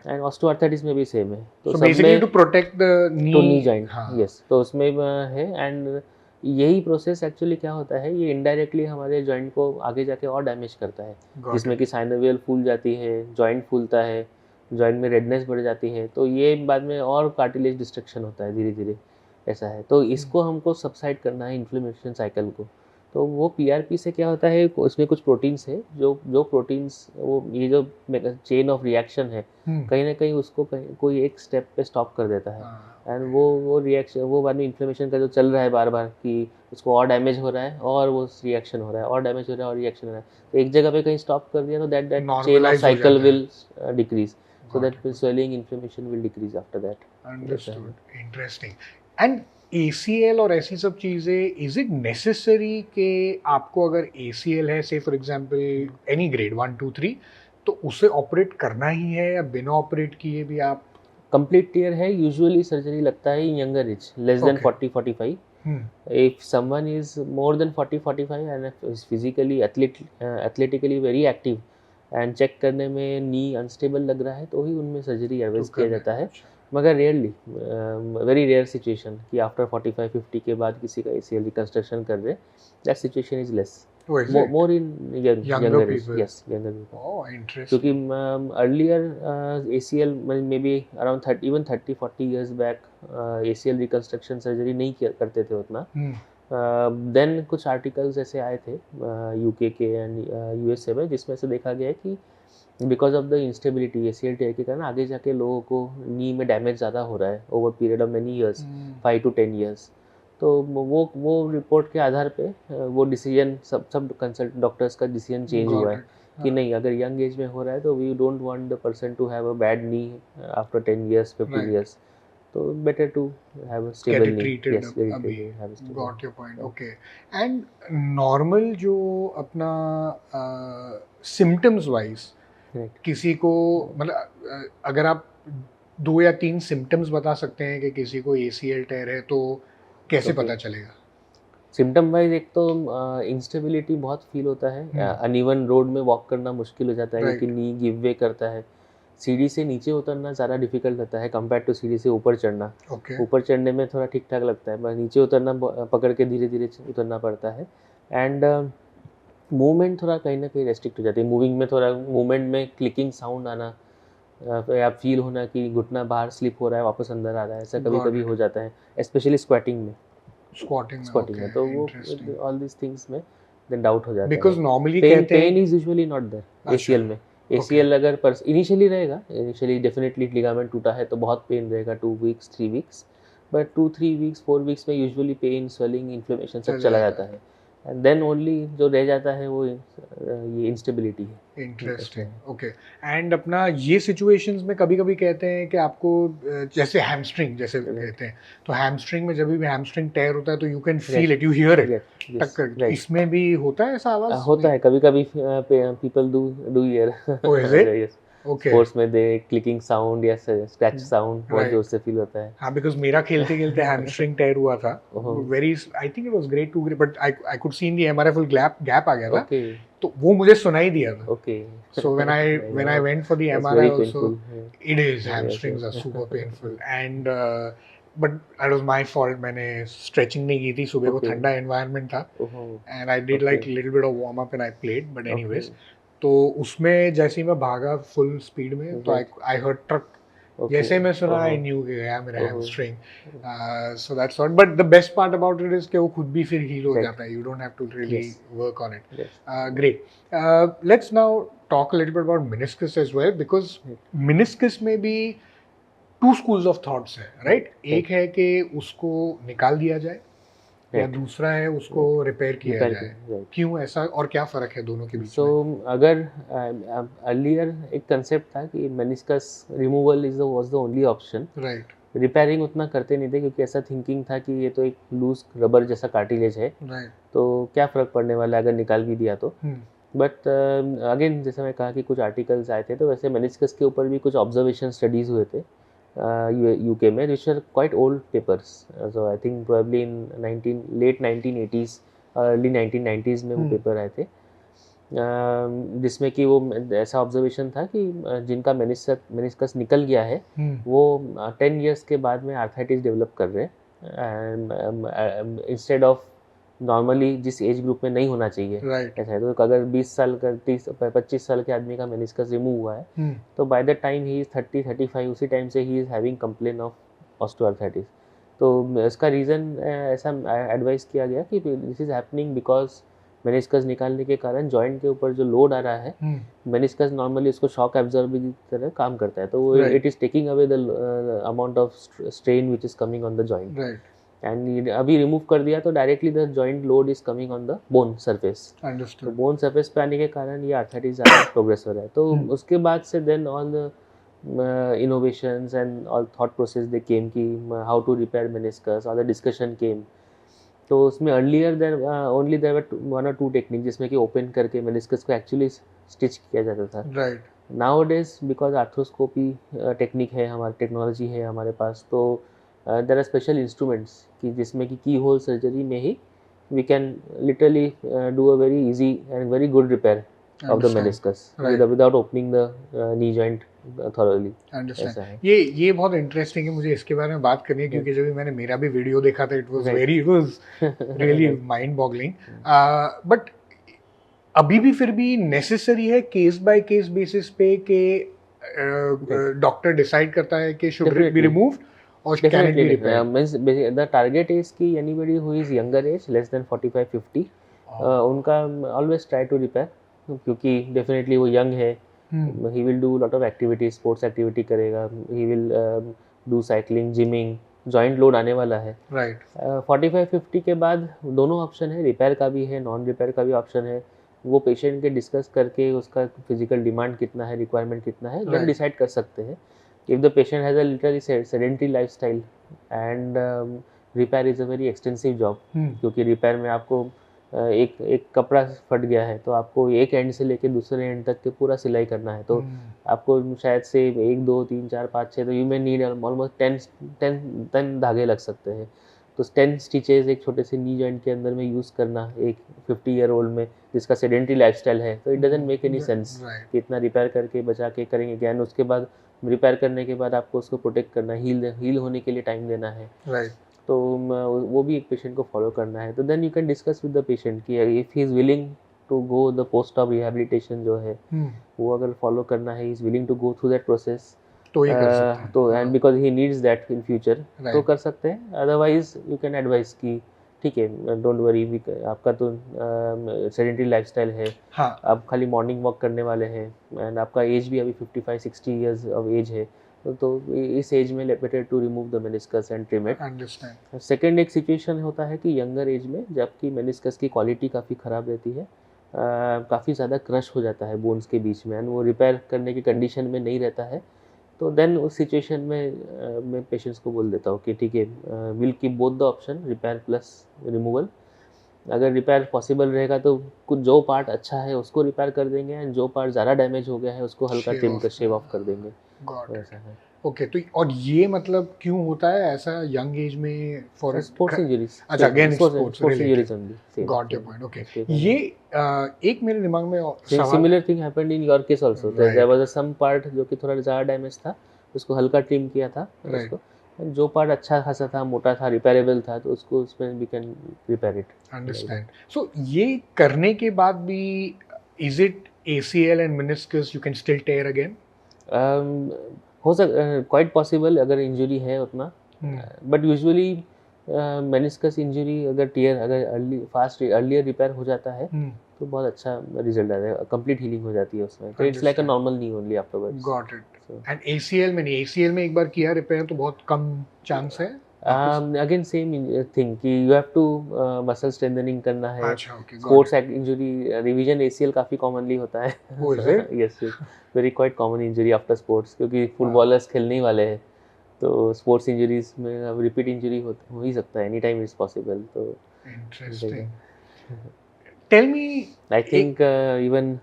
एंड ऑस्टियोआर्थराइटिस में भी सेम है। तो so basically to protect the knee joint, yes, तो उसमें है। एंड यही प्रोसेस एक्चुअली क्या होता है, ये इनडायरेक्टली हमारे जॉइंट को आगे जाके और डैमेज करता है, जिसमें कि साइनोवियल फूल जाती है, जॉइंट फूलता है, जॉइंट में रेडनेस बढ़ जाती है, तो ये बाद में और कार्टिलेज डिस्ट्रक्शन होता है धीरे धीरे, ऐसा है। तो इसको हमको सबसाइड करना है, इन्फ्लेमेशन साइकिल को। तो वो पीआरपी से क्या होता है, उसमें कुछ प्रोटीन्स है, जो प्रोटीन्स, वो ये जो चेन ऑफ रिएक्शन है, कहीं ना कहीं उसको कोई एक स्टेप पे स्टॉप कर देता है। एंड वो रिएक्शन, वो बाद में इन्फ्लेमेशन का जो चल रहा है बार बार, कि उसको और डैमेज हो रहा है और वो रिएक्शन हो रहा है, और डैमेज हो रहा है और रिएक्शन हो रहा है, तो एक जगह पे कहीं स्टॉप कर दिया तो that chain of cycle will decrease, so that swelling inflammation will decrease after that. Understood. Interesting. And ACL और ऐसी सब चीज़ें, is it necessary कि आपको अगर ACL है, say for example any grade 1, 2, 3, तो उसे ऑपरेट करना ही है, या बिना ऑपरेट किए भी आप? कंप्लीट टीयर है, यूजुअली सर्जरी लगता है इन younger age, less then 40-45. If someone is more than 40-45 and is physically athletically very active and check करने में नी अनस्टेबल लग रहा है, तो ही उनमें सर्जरी एडवाइस किया जाता है। मगर रेयरली, वेरी रेयर सिचुएशन कि आफ्टर 45-50 के बाद किसी का ACL रिकंस्ट्रक्शन कर रहे, that situation is less, more in younger age, yes, younger people. Oh interesting. क्योंकि earlier ACL may be around 30-40 years back ACL reconstruction surgery नहीं करते थे उतना। देन कुछ आर्टिकल्स ऐसे आए थे UK के एंड USA में, जिसमें से देखा गया है कि because of the instability ACL टेयर के कारण आगे जाके लोगों को नी में डैमेज ज़्यादा हो रहा है over period of many years, 5 to 10 years. तो वो रिपोर्ट के आधार पे वो डिसीजन, सब कंसल्ट डॉक्टर्स का डिसीजन चेंज हुआ है कि नहीं, अगर यंग एज में हो रहा है तो we don't want the person to have a bad knee after 10 years, 15 years, तो better to have a stable knee. Yes, very अभी have a stable. Got your point. Okay. And normal जो अपना symptoms wise, किसी को मतलब अगर आप 2 या 3 symptoms बता सकते हैं कि किसी को ACL टेयर है, तो कैसे पता चलेगा? सिम्टम वाइज एक तो इंस्टेबिलिटी बहुत फील होता है, अनइवन रोड में वॉक करना मुश्किल हो जाता है, क्योंकि नी गिव वे करता है। सीढ़ी से नीचे उतरना ज़्यादा डिफिकल्ट लगता है कंपेयर टू सीढ़ी से ऊपर चढ़ना। ऊपर चढ़ने में थोड़ा ठीक ठाक लगता है, पर नीचे उतरना पकड़ के धीरे धीरे उतरना पड़ता है। एंड मूवमेंट थोड़ा कहीं ना कहीं रेस्ट्रिक्ट हो जाती है, मूविंग में थोड़ा, मूवमेंट में क्लिकिंग साउंड आना, या फील होना कि घुटना बाहर स्लिप हो रहा है वापस अंदर आ रहा है, ऐसा कभी कभी हो जाता है, स्पेशली स्क्वाटिंग में। तो वो ऑल दिस थिंग्स में देन डाउट हो जाता बिकॉज है। नॉर्मली कहते हैं pain is usually not there ACL में। एसीएल अगर इनिशियली रहेगा, इनिशियली डेफिनेटली लिगामेंट टूटा है तो बहुत पेन रहेगा 2 weeks 3 weeks, but 2-3 weeks 4 weeks में यूजुअली पेन, स्वेलिंग, इन्फ्लेमेशन सब चला जाता है, एंड देन ओनली जो रह जाता है वो ये इंस्टेबिलिटी है। Interesting, okay. एंड अपना ये सिचुएशंस में कभी कभी कहते हैं कि आपको जैसे हैमस्ट्रिंग जैसे कहते हैं, तो हैमस्ट्रिंग में जब भी हैमस्ट्रिंग टेयर होता है तो you can feel it, you here it टक्कर, इसमें भी होता है ऐसा आवाज? होता है कभी कभी, people do here. Oh is it? Okay. Sports में दे क्लिकिंग साउंड या स्क्रैच साउंड बहुत जोर से फील होता है। हाँ, बिकॉज मेरा खेलते खेलते हैमस्ट्रिंग टेयर हुआ था, very, I think it was grade 2, but I could see in the MRI full gap आ गया था, तो वो मुझे सुनाई दिया था। Okay, so when I went for the MRI also, it is, hamstrings are super painful, and but that was my fault, मैंने स्ट्रेचिंग नहीं की थी, सुबह को ठंडा एनवायरनमेंट था, and I did like little bit of warm up and I played, but anyways, तो उसमें जैसे ही मैं भागा फुल स्पीड में तो आई हर्ड ट्रक, जैसे मैं सुना आई न्यू कि गया मेरा hamstring, so that's what, but the best part about it is कि वो खुद भी फिर हील हो जाता है, you don't have to really work on it. Great, let's now talk a little bit about meniscus as well, because meniscus में भी टू स्कूल्स ऑफ थॉट्स है, राइट? एक है कि उसको निकाल दिया जाए, या दूसरा है उसको रिपेयर किया जाए, क्यों ऐसा, और क्या फ़र्क है दोनों के बीच? सो अगर अर्लियर एक कंसेप्ट था कि meniscus removal was the only option, right, repairing उतना करते नहीं थे क्योंकि ऐसा थिंकिंग था कि ये तो एक लूज रबर जैसा कार्टिलेज है, राइट, तो क्या फ़र्क पड़ने वाला है अगर निकाल भी दिया तो। बट अगेन जैसे मैं कहा कि कुछ आर्टिकल्स आए थे, तो वैसे मेनिस्कस के ऊपर भी कुछ ऑब्जर्वेशन स्टडीज़ हुए थे UK में, which are quite old papers. So I think probably in late 1980s, early 1990s में वो पेपर आए थे, जिसमें कि वो ऐसा ऑब्जर्वेशन था कि जिनका मेनिस्कस निकल गया है वो 10 years के बाद में आर्थराइटिस डेवलप कर रहे हैं, इंस्टेड ऑफ नॉर्मली जिस एज ग्रुप में नहीं होना चाहिए, right. ऐसा है। तो अगर 20 साल का 25 साल के आदमी का मेनिस्कस रिमूव हुआ है, तो by the time he is 30-35 उसी टाइम से he is having complain of osteoarthritis. तो इसका रीज़न ऐसा एडवाइस किया गया कि this is happening because meniscus निकालने के कारण जॉइंट के ऊपर जो लोड आ रहा है, मेनिस्कस नॉर्मली उसको शॉक एब्जॉर्बिंग की तरह काम करता है, तो वो it is taking away the amount of strain which is coming on the joint, and अभी रिमूव कर दिया तो directly the joint load is coming on the bone surface, तो बोन सरफेस पे आने के कारण ये आर्थराइटिस ज़्यादा प्रोग्रेस हो रहा है। तो उसके बाद से then all the innovations and all thought process they came कि how to repair meniscus, और the discussion came। तो उसमें earlier there only there were 1 or 2 technique जिसमें कि ओपन करके meniscus को एक्चुअली स्टिच किया जाता था, right. Nowadays because arthroscopy technique है, हमारी टेक्नोलॉजी है हमारे पास, तो देयर आर स्पेशल इंस्ट्रूमेंट्स कि जिसमें कि की होल सर्जरी में ही we can literally do a very easy and very good repair of the meniscus without opening the knee joint thoroughly। Understand। ये बहुत इंटरेस्टिंग है, मुझे इसके बारे में बात करनी है क्योंकि जब मैंने मेरा भी वीडियो देखा था it was really mind boggling, but अभी भी फिर भी नेसेसरी है केस बाय केस बेसिस पे कि डॉक्टर डिसाइड करता है कि शुड बी रिमूव्ड और can it be repaired? The target is कि anybody who is younger age less than 45-50 उनका ऑलवेज ट्राई टू रिपेयर, क्योंकि डेफिनेटली वो यंग है, he will do lot of activity, sports activity करेगा, he will do cycling, gymming, joint load आने वाला है, राइट। 45-50 के बाद दोनों ऑप्शन है, रिपेयर का भी है, नॉन रिपेयर का भी ऑप्शन है। वो पेशेंट के डिस्कस करके उसका फिजिकल डिमांड कितना है, रिक्वायरमेंट कितना है, देन डिसाइड कर सकते हैं। If the patient has a literally sedentary lifestyle and repair is a very extensive job, क्योंकि रिपेयर में आपको एक कपड़ा फट गया है तो आपको एक एंड से लेके दूसरे एंड तक के पूरा सिलाई करना है, तो आपको शायद से 1 2 3 4 5 6 तो यू मे नीड ऑलमोस्ट 10 धागे लग सकते हैं। तो 10 स्टिचेज एक छोटे से नी जॉइंट के अंदर में यूज़ करना एक 50-year-old में जिसका सेडेंटरी लाइफस्टाइल है, तो it doesn't make any sense कि इतना रिपेयर करके बचा के करेंगे क्या, एंड उसके बाद रिपेयर करने के बाद आपको उसको प्रोटेक्ट करना है, हील होने के लिए टाइम देना है, राइट। तो वो भी एक पेशेंट को फॉलो करना है। तो then you can discuss with the patient कि if he is willing to go the post of rehabilitation जो है वो अगर फॉलो करना है, is willing to go through that process, तो ही कर सकते हैं, तो and because he needs that in future, तो कर सकते हैं। अदरवाइज यू कैन एडवाइस कि ठीक है, डोंट वरी, आपका तो सेडेंटरी लाइफस्टाइल है, हाँ आप खाली मॉर्निंग वॉक करने वाले हैं, एंड आपका एज भी अभी 55-60 ईयर्स ऑफ एज है, तो इस एज में better to remove the meniscus and trim it. Understand. Second एक सिचुएशन होता है कि यंगर एज में जबकि मेनिस्कस की क्वालिटी काफ़ी ख़राब रहती है, काफ़ी ज़्यादा क्रश हो जाता है बोन्स के बीच में, एंड वो रिपेयर करने की कंडीशन में नहीं रहता है, तो देन उस सिचुएशन में मैं पेशेंट्स को बोल देता हूँ कि ठीक है, will keep both the option, repair plus removal. अगर रिपेयर पॉसिबल रहेगा तो कुछ जो पार्ट अच्छा है उसको रिपेयर कर देंगे, एंड जो पार्ट ज़्यादा डैमेज हो गया है उसको हल्का शेव ऑफ कर देंगे। गॉट ऐसा है। ओके। तो और ये मतलब क्यों होता है ऐसा यंग एज में फॉर स्पोर्ट्स इंजरीज, अच्छा again sports injuries related. Only. Got your point. Okay ये एक मेरे दिमाग में सवाल similar thing happened in your case also, there right was some part जो कि थोड़ा ज़्यादा डैमेज था, उसको हल्का ट्रिम किया था राइट उसको, and जो पार्ट अच्छा खासा था, मोटा था, रिपेयरेबल था, तो उसको उसमें we can repair it. Understand. So ये करने के बाद भी is it ACL and meniscus you can still tear again? हो क्वाइट पॉसिबल अगर इंजरी है उतना, बट यूजुअली मेनिस्कस इंजरी अगर टियर अगर अर्लियर रिपेयर हो जाता है तो बहुत अच्छा रिजल्ट आता है, कंप्लीट हीलिंग हो जाती है उसमें, तो it's like a normal knee only afterwards. Got it. And ACL में नहीं, ACL में एक बार किया रिपेयर तो बहुत कम चांस है अगेन सेम थिंग कि you have to muscle strengthening करना है। अच्छा okay sports injury revision ACL काफ़ी कॉमनली होता है। Oh, is it? Yes, very quite common injury after sports, क्योंकि फुटबॉलर्स खेलने ही वाले हैं, तो स्पोर्ट्स इंजरीज में अब रिपीट इंजरी हो ही सकता है, एनी टाइम इज पॉसिबल। तो interesting. Tell me I think even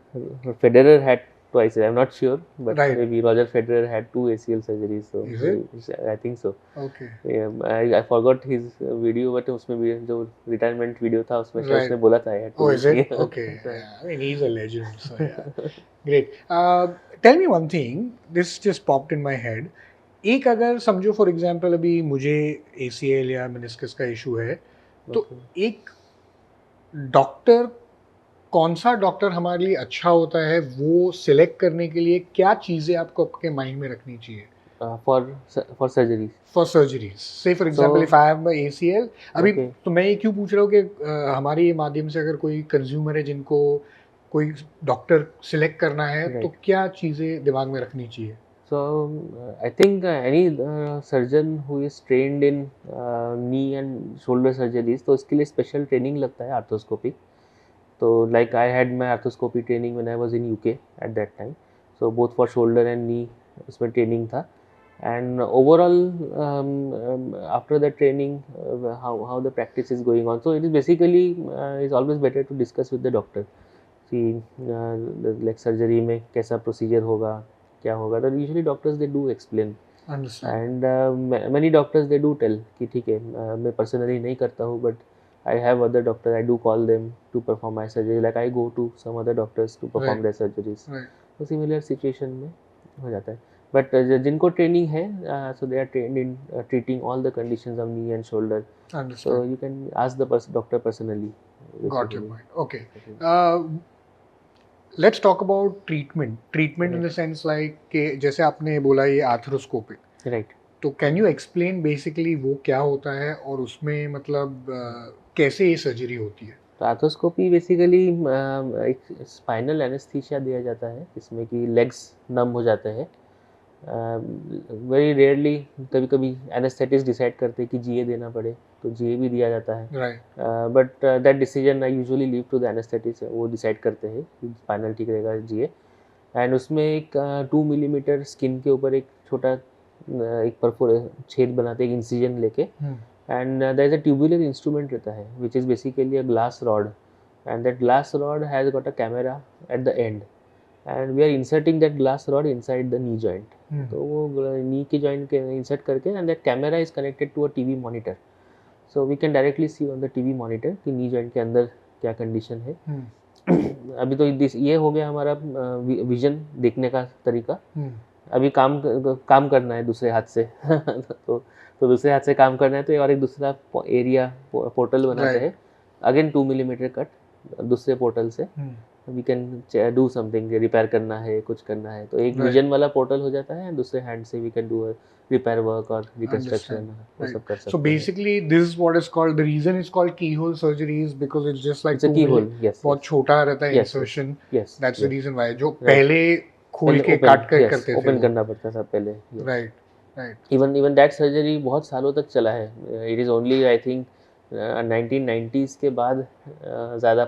Federer had twice, I'm not sure, but Right. maybe Roger Federer had 2 ACL surgeries, so Is it? I think so. Okay. Yeah, I forgot his video, but उसमें भी जो रिटायरमेंट वीडियो था उसमें Right. उसने बोला था यार। Oh, is it? Okay. Yeah. I mean, he's a legend. So yeah. Great. Tell me one thing. This just popped in my head. एक अगर समझो फॉर एग्जांपल अभी मुझे ACL या मेनिस्कस का इशू है, तो एक डॉक्टर, कौन सा डॉक्टर हमारे लिए अच्छा होता है वो सिलेक्ट करने के लिए क्या चीज़ें आपको आपके माइंड में रखनी चाहिए फॉर सर्जरी? फॉर सर्जरीज से for example if I have ACL अभी Okay. तो मैं ये क्यों पूछ रहा हूँ कि हमारे ये माध्यम से अगर कोई कंज्यूमर है जिनको कोई डॉक्टर सिलेक्ट करना है तो क्या चीज़ें दिमाग में रखनी चाहिए? So I think any surgeon who is trained in knee and shoulder surgeries, तो इसके लिए स्पेशल ट्रेनिंग लगता है आर्थोस्कोपी। तो like I had my arthroscopy training when I was in UK at that time, so both for shoulder and knee उसमें ट्रेनिंग था, and overall after the training how the practice is going on, so it is basically is always better to discuss with the doctor कि like surgery में कैसा procedure होगा, क्या होगा, तो usually doctors they do explain, and many doctors they do tell कि ठीक है, मैं personally नहीं करता हूँ, but I have other doctors, I do call them to perform my surgery, like I go to some other doctors to perform their surgeries. तो similar situation में हो जाता है, but जिनको ट्रेनिंग है, so they are trained in treating all the conditions of knee and shoulder, so you can ask the doctor personally. Got your point. Okay. Let's talk about treatment in the sense like कि जैसे आपने बोला ये आर्थ्रोस्कोपिक, राइट, तो कैन यू एक्सप्लेन बेसिकली वो क्या होता है और उसमें मतलब कैसे ये सर्जरी होती है? तो आर्थ्रोस्कोपी बेसिकली एक स्पाइनल एनेस्थीसिया दिया जाता है, इसमें कि लेग्स नम हो जाते हैं, वेरी रेयरली कभी कभी एनेस्थेटिस्ट डिसाइड करते हैं कि GA देना पड़े तो GA भी दिया जाता है, but that decision I usually leave to the anaesthetist, वो डिसाइड करते हैं कि स्पाइनल ठीक रहेगा GA, एंड उसमें एक 2 मिलीमीटर स्किन के ऊपर एक छोटा एक छेद बनाते हैं, एक इंसिजन लेके, and there is a tubular instrument रहता है which is basically a glass rod, and that glass rod has got a camera at the end, and we are inserting that glass rod inside the knee joint. तो वो knee के joint के insert करके, and that camera is connected to a TV monitor, so we can directly see on the TV monitor कि knee joint के अंदर क्या condition है। अभी तो ये हो गया हमारा विजन देखने का तरीका, अभी काम करना है दूसरे हाथ से तो दूसरे हाथ से काम करना है तो और एक दूसरा एरिया पोर्टल बनाते हैं, अगेन 2 मिलीमीटर कट दूसरे पोर्टल से, we can do something, repair करना है, कुछ करना है, तो एक Right. विजन वाला पोर्टल हो जाता है, दूसरे हैंड से we can do repair work और रिकंस्ट्रक्शन, Understand. वो Right. सब कर So सकते हैं। basically, this is what is called, the reason it's called keyhole surgery is because it's just like it's a की होल, यस बहुत छोटा रहता है yes insertion. Yes That's the reason why. जो Right. पहले खोल पहले के ओपन, काट कर यस करते थे ओपन वो. करना पड़ता था पहले। Right. Right. Even even that surgery बहुत सालों तक चला है। It is only I think 1990s के बाद ज़्यादा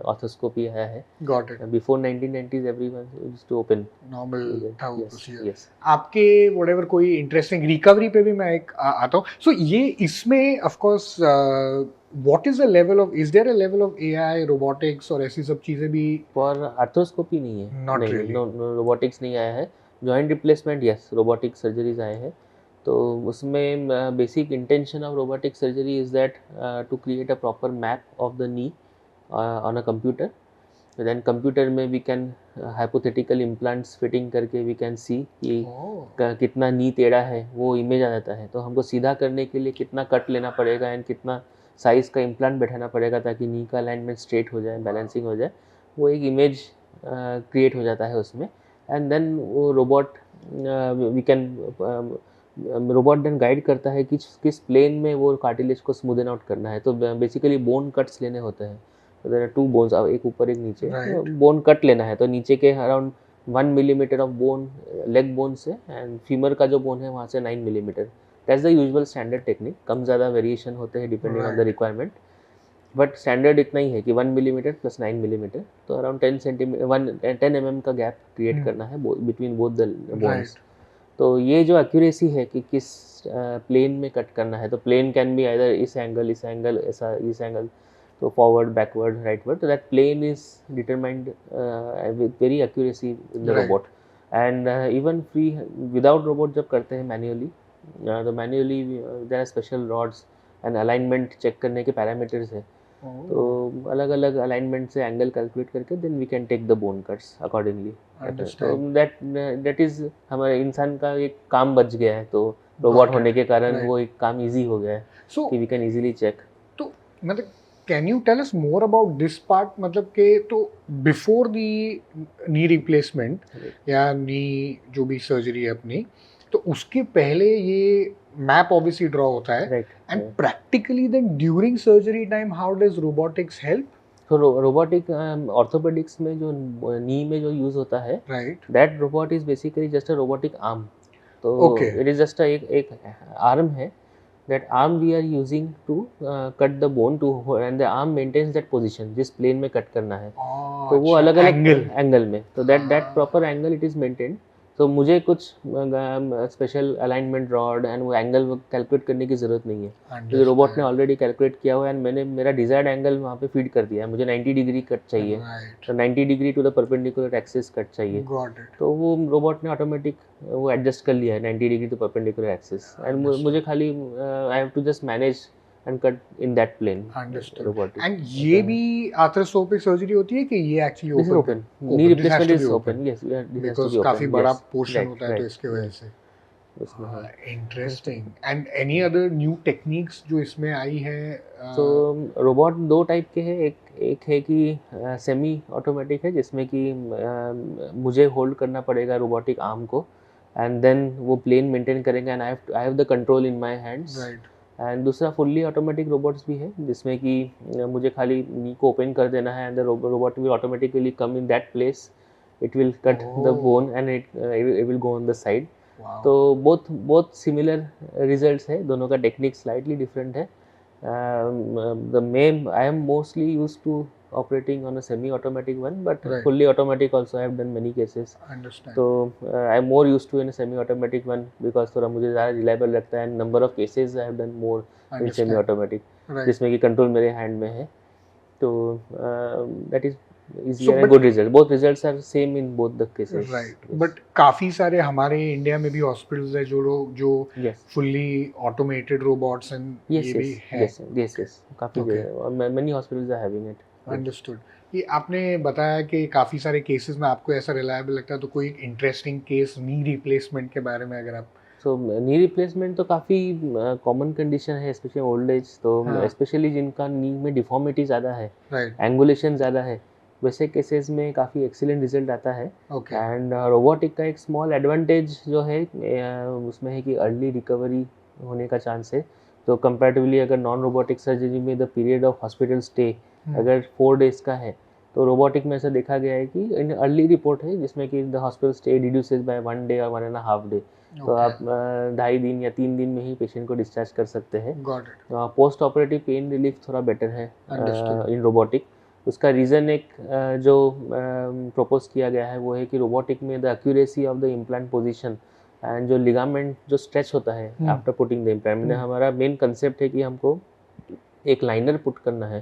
ऑर्थोस्कोपी आया है। Got it. Before 1990s everyone used to open. Normal था वो यस procedure. यस। आपके whatever कोई इंटरेस्टिंग रिकवरी पे भी मैं एक आता हूँ. सो ये इसमें of course what is the level of, is there a level of AI robotics और ऐसी सब चीजें भी? फॉर आर्थ्रोस्कोपी नहीं है, Not नहीं really. नो रोबोटिक्स नहीं आया है। Joint replacement yes, robotic surgeries आए हैं। तो उसमें basic intention of robotic surgery is that to create a proper map of the knee on a computer. Then computer में we can hypothetical implants fitting करके वी कैन सी कि कितना नी टेढ़ा है, वो इमेज आ जाता है। तो हमको सीधा करने के लिए कितना कट लेना पड़ेगा एंड कितना साइज़ का इम्प्लांट बैठाना पड़ेगा ताकि नी का अलाइनमेंट स्ट्रेट हो जाए, बैलेंसिंग हो जाए, वो एक इमेज क्रिएट हो जाता है उसमें। एंड देन वो robot we can robot then guide करता है कि किस प्लेन में वो कार्टिलेज को स्मूदन आउट करना है। तो बेसिकली बोन कट्स लेने होते हैं। देयर आर 2 बोन्स, एक ऊपर एक नीचे। Right. बोन कट लेना है तो नीचे के around 1 millimetre of bone leg bone से, एंड फीमर का जो बोन है वहाँ से 9 millimetre. That's the usual standard technique. कम ज़्यादा वेरिएशन होते हैं depending on the Right. Requirement, but standard इतना ही है कि 1 मिलीमीटर प्लस 9 मिलीमीटर, तो अराउंड 10 सेंटीमीटर 10 mm का गैप क्रिएट करना है between both the bones. Right. तो ये जो एक्यूरेसी है कि किस प्लेन में कट करना है, तो प्लेन कैन बी आइदर इस एंगल, ऐसा, इस एंगल, तो फॉरवर्ड, बैकवर्ड, राइटवर्ड, तो that plane is determined with very accuracy in the Right. Robot. And even free without robot जब करते हैं मैन्युअली, तो manually there are special rods and alignment check करने के पैरामीटर्स है। तो अलग अलग अलाइनमेंट से एंगल कैलकुलेट करके then we can take the bone cuts accordingly. तो दैट इज हमारे इंसान का एक काम बच गया है, तो रोबोट होने के कारण वो एक काम इजी हो गया है कि वी कैन इजीली चेक। तो मतलब can you tell us more about this part, मतलब कि तो बिफोर दी नी रिप्लेसमेंट या नी जो भी सर्जरी है अपनी, तो उसके पहले ये मैप ऑब्वियसली ड्रॉ होता है, right. And practically then during surgery time how does robotics help? तो रोबोटिक ऑर्थोपेडिक्स में जो नी में जो यूज होता है, right, that robot is basically just a robotic arm. तो Okay. इट इज जस्ट एक आर्म है, that arm we are using to cut the bone to, and the arm maintains that position जिस plane में cut करना है। तो वो अलग अलग एंगल में, तो that proper angle it is maintained. तो मुझे कुछ स्पेशल अलाइनमेंट रॉड एंड वो एंगल कैलकुलेट करने की ज़रूरत नहीं है, क्योंकि रोबोट ने ऑलरेडी कैलकुलेट किया हुआ है, एंड मैंने मेरा डिजायर्ड एंगल वहाँ पे फीड कर दिया है। मुझे 90 डिग्री कट चाहिए, तो 90 degree to the perpendicular axis cut चाहिए, तो वो रोबोट ने ऑटोमेटिक वो एडजस्ट कर लिया है 90 degree to perpendicular axis, and मुझे खाली I have to just manage and cut in that plane. Understood. Robotic. And ये भी arthroscopic surgery होती है कि ये actually This is open. Knee replacement is open. Yes, this has to because be open. काफी बड़ा Yes. portion Right, होता है, तो right, इसके वजह से। उसमें हाँ। Interesting. And any other new techniques जो इसमें आई है? तो रोबोट दो टाइप के हैं। एक है कि सेमी ऑटोमेटिक है, जिसमें कि मुझे होल्ड करना पड़ेगा रोबोटिक आर्म को, एंड देन वो प्लेन मेंटेन करेंगे, and I have the control in my hands. Right. And दूसरा फुल्ली ऑटोमेटिक रोबोट्स भी है, जिसमें कि मुझे खाली नी को ओपन कर देना है, and the robot will automatically come in that place, it will cut the bone and it will go on the side. तो बोथ सिमिलर रिजल्ट्स है, दोनों का टेक्निक स्लाइटली डिफरेंट है। The main I am mostly used to operating on a semi-automatic one, but Right. fully automatic also I have done many cases. Understand. So I am more used to in a semi-automatic one because थोड़ा मुझे ज़्यादा reliable लगता है, and number of cases I have done more in semi-automatic, Right. जिसमें कि कंट्रोल मेरे हैंड में है। तो that is easier So, and but- good results. Both results are same in both the cases. Right. But काफी सारे हमारे इंडिया में भी हॉस्पिटल्स है जो लोग जो Yes. fully automated robots and Yes, ये भी yes, है। yes. काफी Okay. जगह, और many hospitals are having it. Understood. ये आपने बताया कि काफ़ी सारे केसेस में आपको ऐसा रिलायबल लगता है, तो कोई एक इंटरेस्टिंग केस नी रिप्लेसमेंट के बारे में अगर आप? सो नी रिप्लेसमेंट तो काफ़ी कॉमन कंडीशन है, स्पेशली ओल्ड एज, तो हाँ। स्पेशली जिनका नी में डिफॉर्मिटी ज़्यादा है, राइट, एंगुलेशन ज़्यादा है, वैसे केसेस में काफ़ी एक्सीलेंट रिजल्ट आता है। ओके। एंड रोबोटिक का एक स्मॉल एडवांटेज जो है उसमें है कि अर्ली रिकवरी होने का चांस है। तो कंपैरेटिवली अगर नॉन रोबोटिक सर्जरी में the period of hospital stay अगर 4 डेज़ का है, तो रोबोटिक में ऐसा देखा गया है कि इन अर्ली रिपोर्ट है जिसमें कि the hospital stay reduces by 1 day और 1.5 डे। तो आप 2.5 दिन या 3 दिन में ही पेशेंट को डिस्चार्ज कर सकते हैं। Got it. Post operative pain relief थोड़ा बेटर है Understood. इन रोबोटिक। उसका रीज़न एक जो प्रपोज किया गया है वो है कि रोबोटिक में the accuracy of the implant position and जो लिगामेंट जो स्ट्रेच होता है आफ्टर पुटिंग द इम्प्लांट, हमारा मेन कंसेप्ट है कि हमको एक लाइनर पुट करना है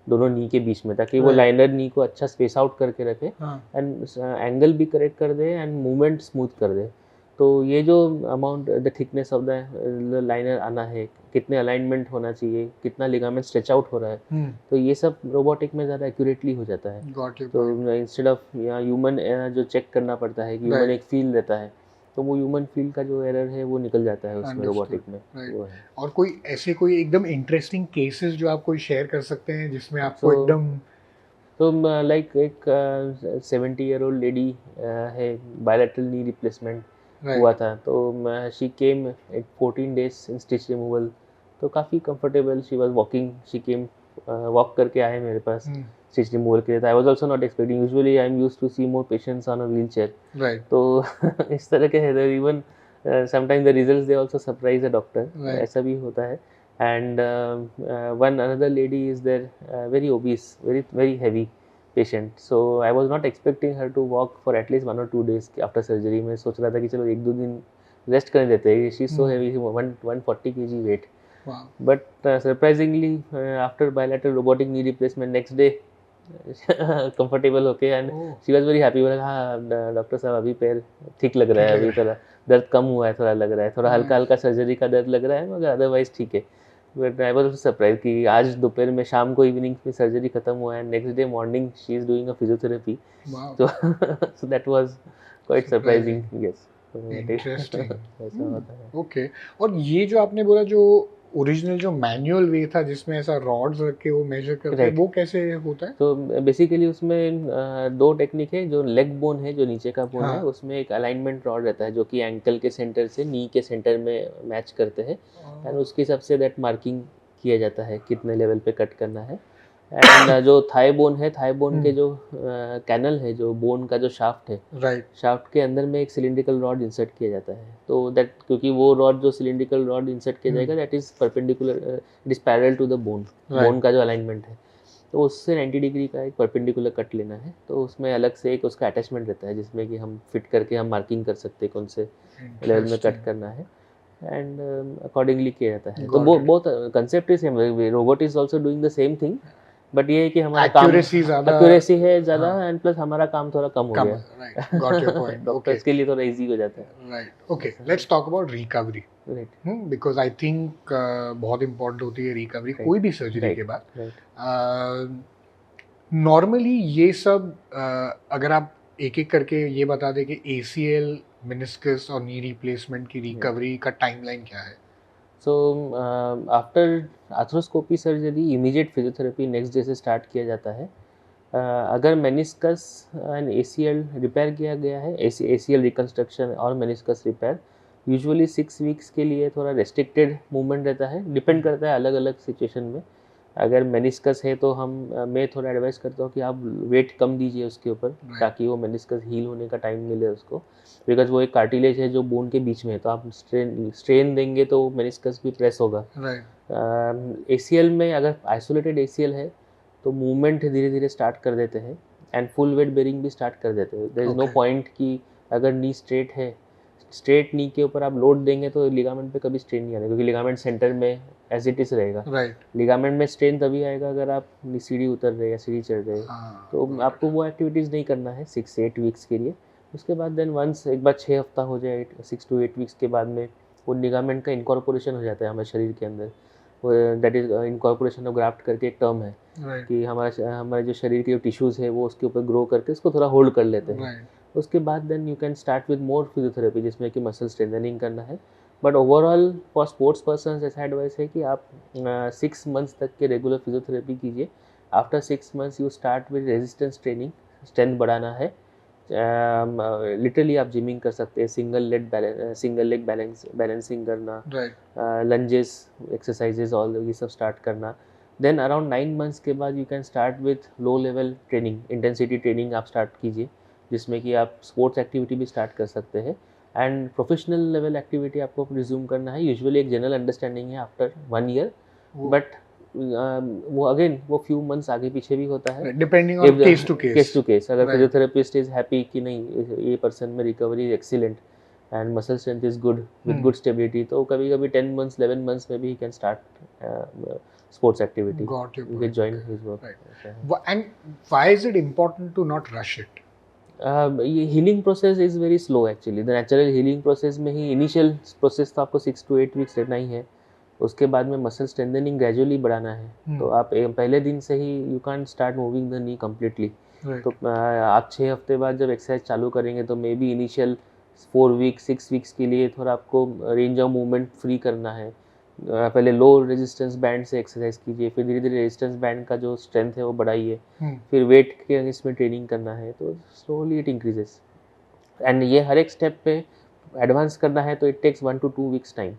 दोनों नी के बीच में, ताकि वो लाइनर नी को अच्छा स्पेस आउट करके रखे एंड एंगल भी करेक्ट कर दे एंड मूवमेंट स्मूथ कर दे। तो ये जो amount the thickness of the liner आना है, कितने अलाइनमेंट होना चाहिए, कितना लिगामेंट स्ट्रेच आउट हो रहा है, तो ये सब रोबोटिक में ज़्यादा एक्यूरेटली हो जाता है। तो इंस्टेड ऑफ यहाँ ह्यूमन जो चेक करना पड़ता है कि ह्यूमन एक फील देता है, तो वो ह्यूमन फील का जो एरर है वो निकल जाता है उसमें रोबोटिक में। वो है। और कोई ऐसे कोई एकदम इंटरेस्टिंग केसेस जो आप कोई शेयर कर सकते हैं जिसमें आपको एकदम तो लाइक एक 70-year-old लेडी है, बायलैटरल नी रिप्लेसमेंट हुआ था, तो she came at 14 days in stitch removal, तो काफ़ी comfortable, she was walking, she came walk करके आए मेरे पास स्टिच रिमूवल के लिए। I was also not expecting, usually I am used to see more patients on a wheelchair, right. तो इस तरह के है, even sometimes the results they also surprise the doctor, ऐसा भी होता है। And one another lady is there, very obese, very heavy patient, so I was not expecting her to walk for at least 1 or 2 days after surgery। मैं सोच रहा था कि चलो 1-2 दिन रेस्ट करने देते हैं, she is so heavy, 140 kg weight, but surprisingly after bilateral robotic knee replacement next day comfortable होके and she was very happy। बोला हाँ डॉक्टर साहब अभी पैर ठीक लग रहा है, अभी थोड़ा दर्द कम हुआ है, थोड़ा लग रहा है, थोड़ा हल्का हल्का सर्जरी का दर्द लग रहा है, मगर अदरवाइज ठीक है। बट आई वाज सरप्राइज कि आज दोपहर में, शाम को, इवनिंग में सर्जरी खत्म हुआ है, next day morning she is doing a physiotherapy. तो so that was quite surprising. Yes, interesting. ऐसा होता है। ओके। और ये जो आपने बोला जो ओरिजिनल जो मैनुअल वे था जिसमें ऐसा रॉड्स रख के वो मेजर करते हैं, वो कैसे होता है? तो बेसिकली उसमें 2 टेक्निक है। जो लेग बोन है, जो नीचे का बोन है, उसमें एक अलाइनमेंट रॉड रहता है जो कि एंकल के सेंटर से नी के सेंटर में मैच करते हैं, एंड उसके हिसाब से दैट मार्किंग किया जाता है कितने लेवल पे कट करना है। एंड जो थाई बोन है, थाई बोन के जो कैनल है, जो बोन का जो शाफ्ट है, राइट, शाफ्ट के अंदर में एक सिलिंड्रिकल रॉड इंसर्ट किया जाता है। तो दैट, क्योंकि वो रॉड जो सिलिंड्रिकल रॉड इंसर्ट किया जाएगा, that is perpendicular, it is parallel to the bone, bone का जो अलाइनमेंट है, तो उससे 90 डिग्री का एक परपेंडिकुलर कट लेना है। तो उसमें अलग से एक उसका अटैचमेंट रहता है जिसमें कि हम फिट करके हम मार्किंग कर सकते हैं कौन से लेवल में कट करना है, एंड अकॉर्डिंगली किया जाता है। तो बहुत concept is same, robot is also doing the same thing, but ये है कि हमारा एक्यूरेसी है ज़्यादा, एंड प्लस हमारा काम थोड़ा कम हो गया। Right, got your point. Doctors के लिए थोड़ा इजी हो जाता है। Right, okay, let's talk about recovery. Right, because I think बहुत इंपॉर्टेंट होती है रिकवरी कोई भी सर्जरी के बाद। नॉर्मली ये सब अगर आप एक एक करके ये बता दें कि ACL, मेनिस्कस और नी रिप्लेसमेंट की रिकवरी का टाइमलाइन क्या है? So after arthroscopy surgery immediate physiotherapy next day से स्टार्ट किया जाता है। अगर मेनिस्कस एंड ACL रिपेयर किया गया है, ACL रिकन्स्ट्रक्शन और मेनिस्कस रिपेयर, यूजुअली 6 वीक्स के लिए थोड़ा रेस्ट्रिक्टेड मूवमेंट रहता है, डिपेंड करता है अलग अलग सिचुएशन में। अगर मेनिस्कस है तो मैं थोड़ा एडवाइस करता हूँ कि आप वेट कम दीजिए उसके ऊपर, ताकि वो मेनिस्कस हील होने का टाइम मिले उसको, बिकॉज वो एक कार्टिलेज है जो बोन के बीच में है, तो आप स्ट्रेन देंगे तो मेनिस्कस भी प्रेस होगा। ACL में अगर आइसोलेटेड ACL है तो मूवमेंट धीरे धीरे स्टार्ट कर देते हैं, एंड फुल वेट बेरिंग भी स्टार्ट कर देते हैं। देयर इज नो पॉइंट कि अगर नी स्ट्रेट है, स्ट्रेट नी के ऊपर आप लोड देंगे तो लिगामेंट पे कभी स्ट्रेन नहीं आएगा, क्योंकि लिगामेंट सेंटर में एज इट इज रहेगा। लिगामेंट में स्ट्रेन तभी आएगा अगर आप सीढ़ी उतर रहे या सीढ़ी चढ़ रहे, तो आपको वो एक्टिविटीज़ नहीं करना है 6 से 8 वीक्स के लिए। उसके बाद देन वंस एक बार 6 हफ्ता हो जाए, 6 to 8 वीक्स के बाद में वो लिगामेंट का इनकॉर्पोरेशन हो जाता है हमारे शरीर के अंदर। That is incorporation of graft करके एक टर्म है, कि हमारे जो शरीर के जो टिश्यूज़ है वो उसके ऊपर ग्रो करके उसको थोड़ा होल्ड कर लेते हैं। उसके बाद then you can start with more physiotherapy, जिसमें कि मसल स्ट्रेंथनिंग करना है। But overall for sports person ऐसा एडवाइस है कि आप 6 मंथ्स तक के रेगुलर फिजियोथेरेपी कीजिए। After 6 months you start with resistance training, strength बढ़ाना है, लिटरली आप जिमिंग कर सकते हैं, सिंगल लेग बैलेंसिंग करना, लंजेस एक्सरसाइजेज ऑल ये सब स्टार्ट करना. देन अराउंड 9 मंथ्स के बाद you can start with low level training, intensity training आप स्टार्ट कीजिए, जिसमें कि आप स्पोर्ट्स एक्टिविटी भी स्टार्ट कर सकते हैं. एंड प्रोफेशनल लेवल एक्टिविटी आपको रिज्यूम करना है. यूजुअली एक जनरल अंडरस्टैंडिंग है आफ्टर 1 ईयर, बट वो अगेन वो फ्यू मंथ्स आगे पीछे भी होता है, depending on case to case. अगर फिजियोथेरेपिस्ट इज हैप्पी कि नहीं ये पर्सन में recovery is excellent and muscle strength is good with good stability, तो कभी कभी 10 मंथ्स 11 मंथ्स में भी he can start sports activity. Got your You point. can join Okay. his work. Right. Okay. And why is it important to not rush it? ये healing process is very slow actually. The natural healing process में ही इनिशियल प्रोसेस तो आपको 6 to 8 वीक्स रहना ही है. उसके बाद में मसल स्ट्रेंथनिंग ग्रेजुअली बढ़ाना है. तो आप पहले दिन से ही you can start moving the knee completely. तो आप 6 हफ्ते बाद जब एक्सरसाइज चालू करेंगे तो may be initial 4 weeks 6 weeks के लिए थोड़ा आपको रेंज ऑफ मूवमेंट फ्री करना है. पहले लो रेजिस्टेंस बैंड से एक्सरसाइज कीजिए, फिर धीरे धीरे रेजिस्टेंस बैंड का जो स्ट्रेंथ है वो बढ़ाइए, फिर वेट के इसमें ट्रेनिंग करना है, तो स्लोली इट इंक्रीजेस. एंड ये हर एक स्टेप पे एडवांस करना है तो it takes 1 to 2 weeks time.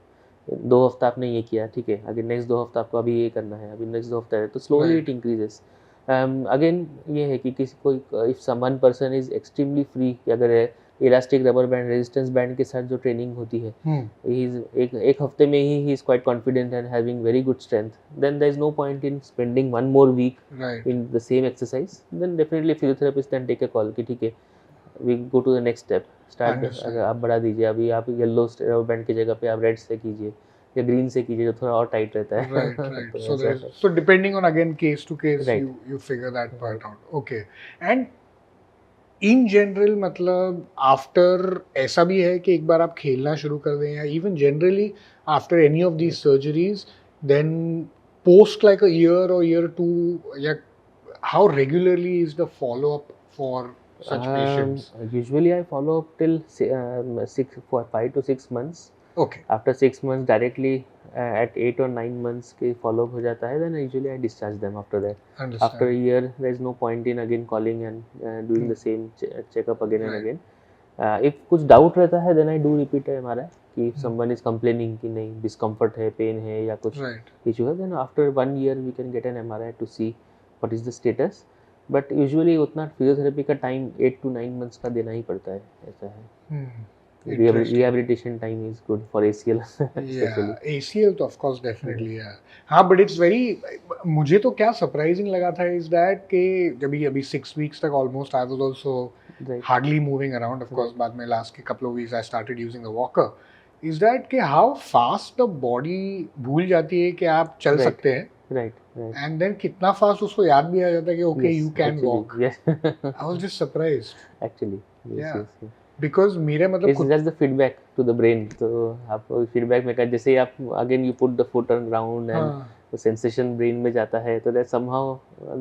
2 हफ्ता आपने ये किया, ठीक है, अगर नेक्स्ट 2 हफ्ता आपको अभी ये करना है, अभी नेक्स्ट 2 हफ्ता है, तो स्लोली इट इंक्रीजेस. अगेन ये है कि किसी को if someone person is extremely free, अगर elastic rubber band resistance band के साथ जो ट्रेनिंग होती है, एक हफ्ते में ही is quite confident and having very good strength, then there is no point in spending 1 more week in the same exercise. Then definitely physiotherapist can take a call कि ठीक है, we go to the next step, start आप बढ़ा दीजिए. अभी आप येलो रबर बैंड की जगह पे आप रेड से कीजिए या ग्रीन से कीजिए, जो थोड़ा और टाइट रहता है. Right. So depending on again case to case, you figure that part out. Okay. And in general मतलब आफ्टर ऐसा भी है कि एक बार आप खेलना शुरू कर दें, या even generally after any of these surgeries, then post like a year और ईयर 2, या how regularly is the follow up for such patients? Usually I follow up till 5 to 6 months. Okay. After 6 months directly at 8 or 9 months के follow up हो जाता है, then usually I discharge them after that. Understand. After a year there is no point in again calling and doing the same checkup again and again. If कुछ doubt रहता है then I do repeat MRI कि if someone is complaining कि नहीं discomfort है, pain है या कुछ issue है, then after 1 year we can get an MRI to see what is the status. But usually उतना फिजियोथेरेपी का टाइम 8 to 9 मंथ्स का देना ही पड़ता है, ऐसा है. Rehabilitation time is good for ACL. ACL तो ऑफ कोर्स डेफिनेटली है. हाँ, बट इट्स वेरी, मुझे तो क्या सरप्राइजिंग लगा था इज दैट कि जब अभी 6 वीक्स तक almost I was also hardly moving around. Of course बाद में लास्ट के couple of weeks I started using the walker. Is that कि हाउ फास्ट द बॉडी भूल जाती है कि आप चल सकते हैं. Right. And then कितना फास्ट उसको याद भी आ जाता है कि okay, you can walk. Yes. I was just surprised. Actually. Yes. Because मेरे मतलब it's just the feedback to the brain. तो आप feedback में जैसे ही आप again you put the foot on ground and the sensation brain में जाता है, तो that somehow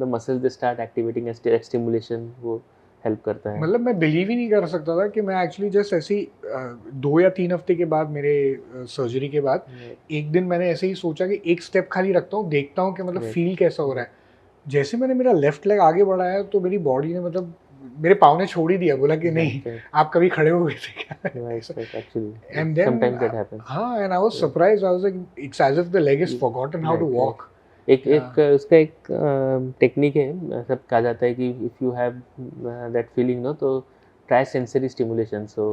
the muscles they start activating as stimulation, वो हेल्प करता है. मतलब मैं बिलीव ही नहीं कर सकता था कि मैं एक्चुअली जस्ट ऐसी 2 या 3 हफ्ते के बाद मेरे सर्जरी के बाद एक दिन मैंने ऐसे ही सोचा कि एक स्टेप खाली रखता हूँ, देखता हूँ कि मतलब फील कैसा हो रहा है. जैसे मैंने मेरा लेफ्ट लेग आगे बढ़ाया तो मेरी बॉडी ने मतलब मेरे पाँव ने छोड़ ही दिया, बोला कि नहीं आप कभी खड़े हो गए थे क्या. And then sometimes that happens. हाँ, and I was surprised. I was like, it's as if the leg is forgotten how to walk. एक उसका एक टेक्निक है, सब कहा जाता है कि if you have that feeling no, तो ट्राई सेंसरी स्टिमुलेशन. सो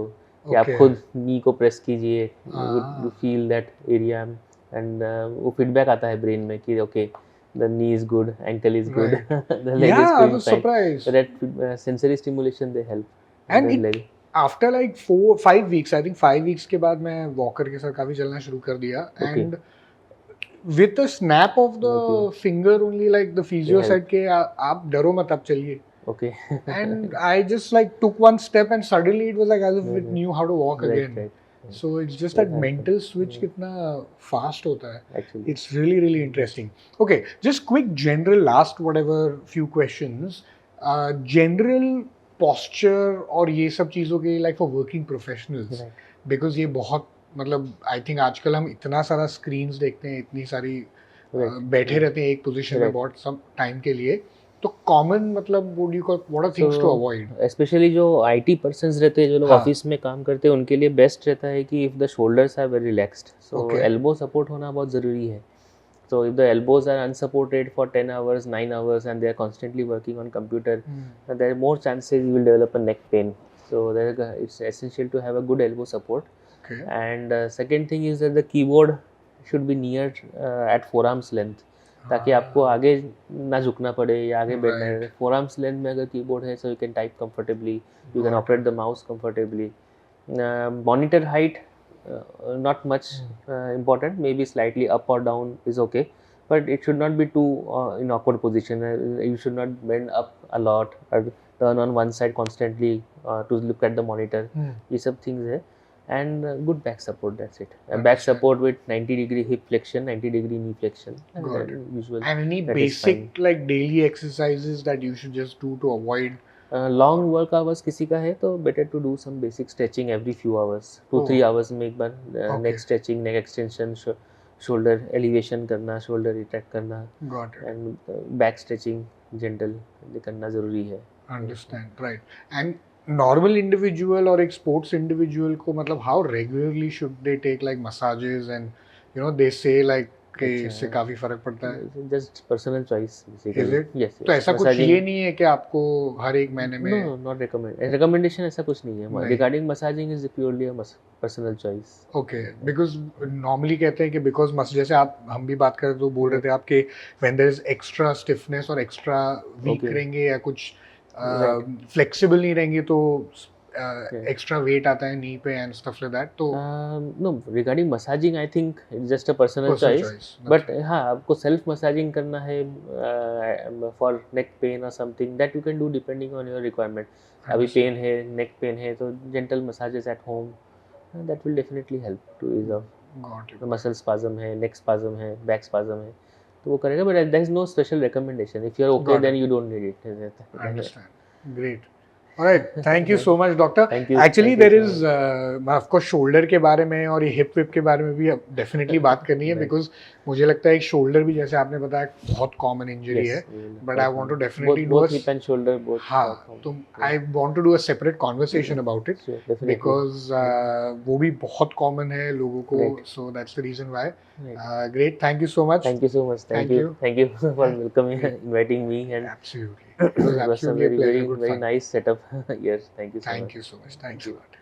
कि आप खुद नी को प्रेस कीजिए, you feel that area, and वो फीडबैक आता है ब्रेन में कि okay the knee is good, ankle is good, the leg is feeling fine. So that sensory stimulation they help. And after like 4-5 weeks, I think 5 weeks के बाद मैं वॉकर के साथ काफ़ी चलना शुरू कर दिया. And with a snap of the finger only, like the physio said कि आप डरो मत, आप चलिए. Okay. And I just like took one step and suddenly it was like as if it knew how to walk again. So it's just that mental switch कितना fast होता है. Actually. It's really really interesting. Okay, just quick general last whatever few questions. General posture और ये सब चीज़ों के like for working professionals, because ये बहुत मतलब आई थिंक आजकल हम इतना सारा स्क्रीन्स देखते हैं, इतनी सारी बैठे रहते हैं एक पोजीशन में बहुत सम टाइम के लिए. तो कॉमन मतलब what are things to avoid? Specially जो IT पर्सन्स रहते हैं, जो लोग हाँ. ऑफिस में काम करते हैं, उनके लिए बेस्ट रहता है कि if the shoulders are very relaxed, so Okay. Elbow support होना बहुत ज़रूरी है. So if the elbows are unsupported for 10 hours, 9 hours, and they are constantly working on computer, there are more chances you will develop a neck pain. So it's essential to have a good elbow support. Okay. And second thing is that the keyboard should be near at forearms length, ताकि आपको आगे ना झुकना पड़े या आगे बैठना Right. पड़े. forearms length में अगर कीबोर्ड है, so you can type comfortably, you can Got operate the mouse comfortably. Monitor height, not much important, maybe slightly up or down is okay, but it should not be too in awkward position. You should not bend up a lot or turn on one side constantly to look at the monitor. ये सब things है. And good back support, that's it. Back support with 90-degree hip flexion, 90-degree knee flexion. Got it. Usual. And any That is fine. basic like daily exercises that you should just do to avoid? Long work hours किसी का है तो better to do some basic stretching every few hours, 2-3 hours में एक बार neck stretching, neck extension, shoulder elevation करना, शोल्डर रिट्रैक्ट करना, एंड बैक स्ट्रेचिंग जेंटल करना ज़रूरी है. Understand, right. And normal individual और एक स्पोर्ट्स इंडिविजुअल को मतलब how regularly should they take like massages and you know they say like कि इससे काफी फर्क पड़ता है? Just personal choice basically. Is it? Yes. तो ऐसा कुछ ये नहीं है कि आपको हर एक महीने में? नो, नॉट रिकमेंडेशन ऐसा कुछ नहीं है. Regarding massaging is purely a personal choice. Okay, because normally कहते हैं कि बिकॉज जैसे हम भी बात करें तो बोल रहे थे आपके when there is extra stiffness और एक्स्ट्रा वीक रहेंगे या कुछ फ्लेक्सिबल नहीं रहेंगे तो एक्स्ट्रा वेट आता है नी पे एंड स्टफ लाइक दैट. तो no, regarding massaging I think it's just a personal choice, but हाँ, आपको सेल्फ मसाजिंग करना है फॉर नेक पेन और something, that you can do depending on your requirement. अभी पेन है, नेक पेन है, तो gentle massages at home, that will definitely help to ease off. Muscle spasm है, नेक स्पाज्म है, बैक स्पाज्म है, तो वो करेगा. But there is no special recommendation. If you are okay then you don't need it. Understand, great. Alright, thank you so much, doctor. Thank you. Actually, there is, of course, shoulder के बारे में और ये hip whip के बारे में भी definitely बात करनी है, because मुझे लगता है एक shoulder भी जैसे आपने बताया बहुत common injury है, but I want to definitely do both hip and shoulder both. हाँ, तो I want to do a separate conversation about it, because वो भी बहुत common है लोगों को, so that's the reason why. Great, thank you so much. Thank you so much. Thank you for welcoming, inviting me, and absolutely. It was absolutely a pleasure. very nice setup. Yes, thank you so much. Thank you so much. Thanks a lot.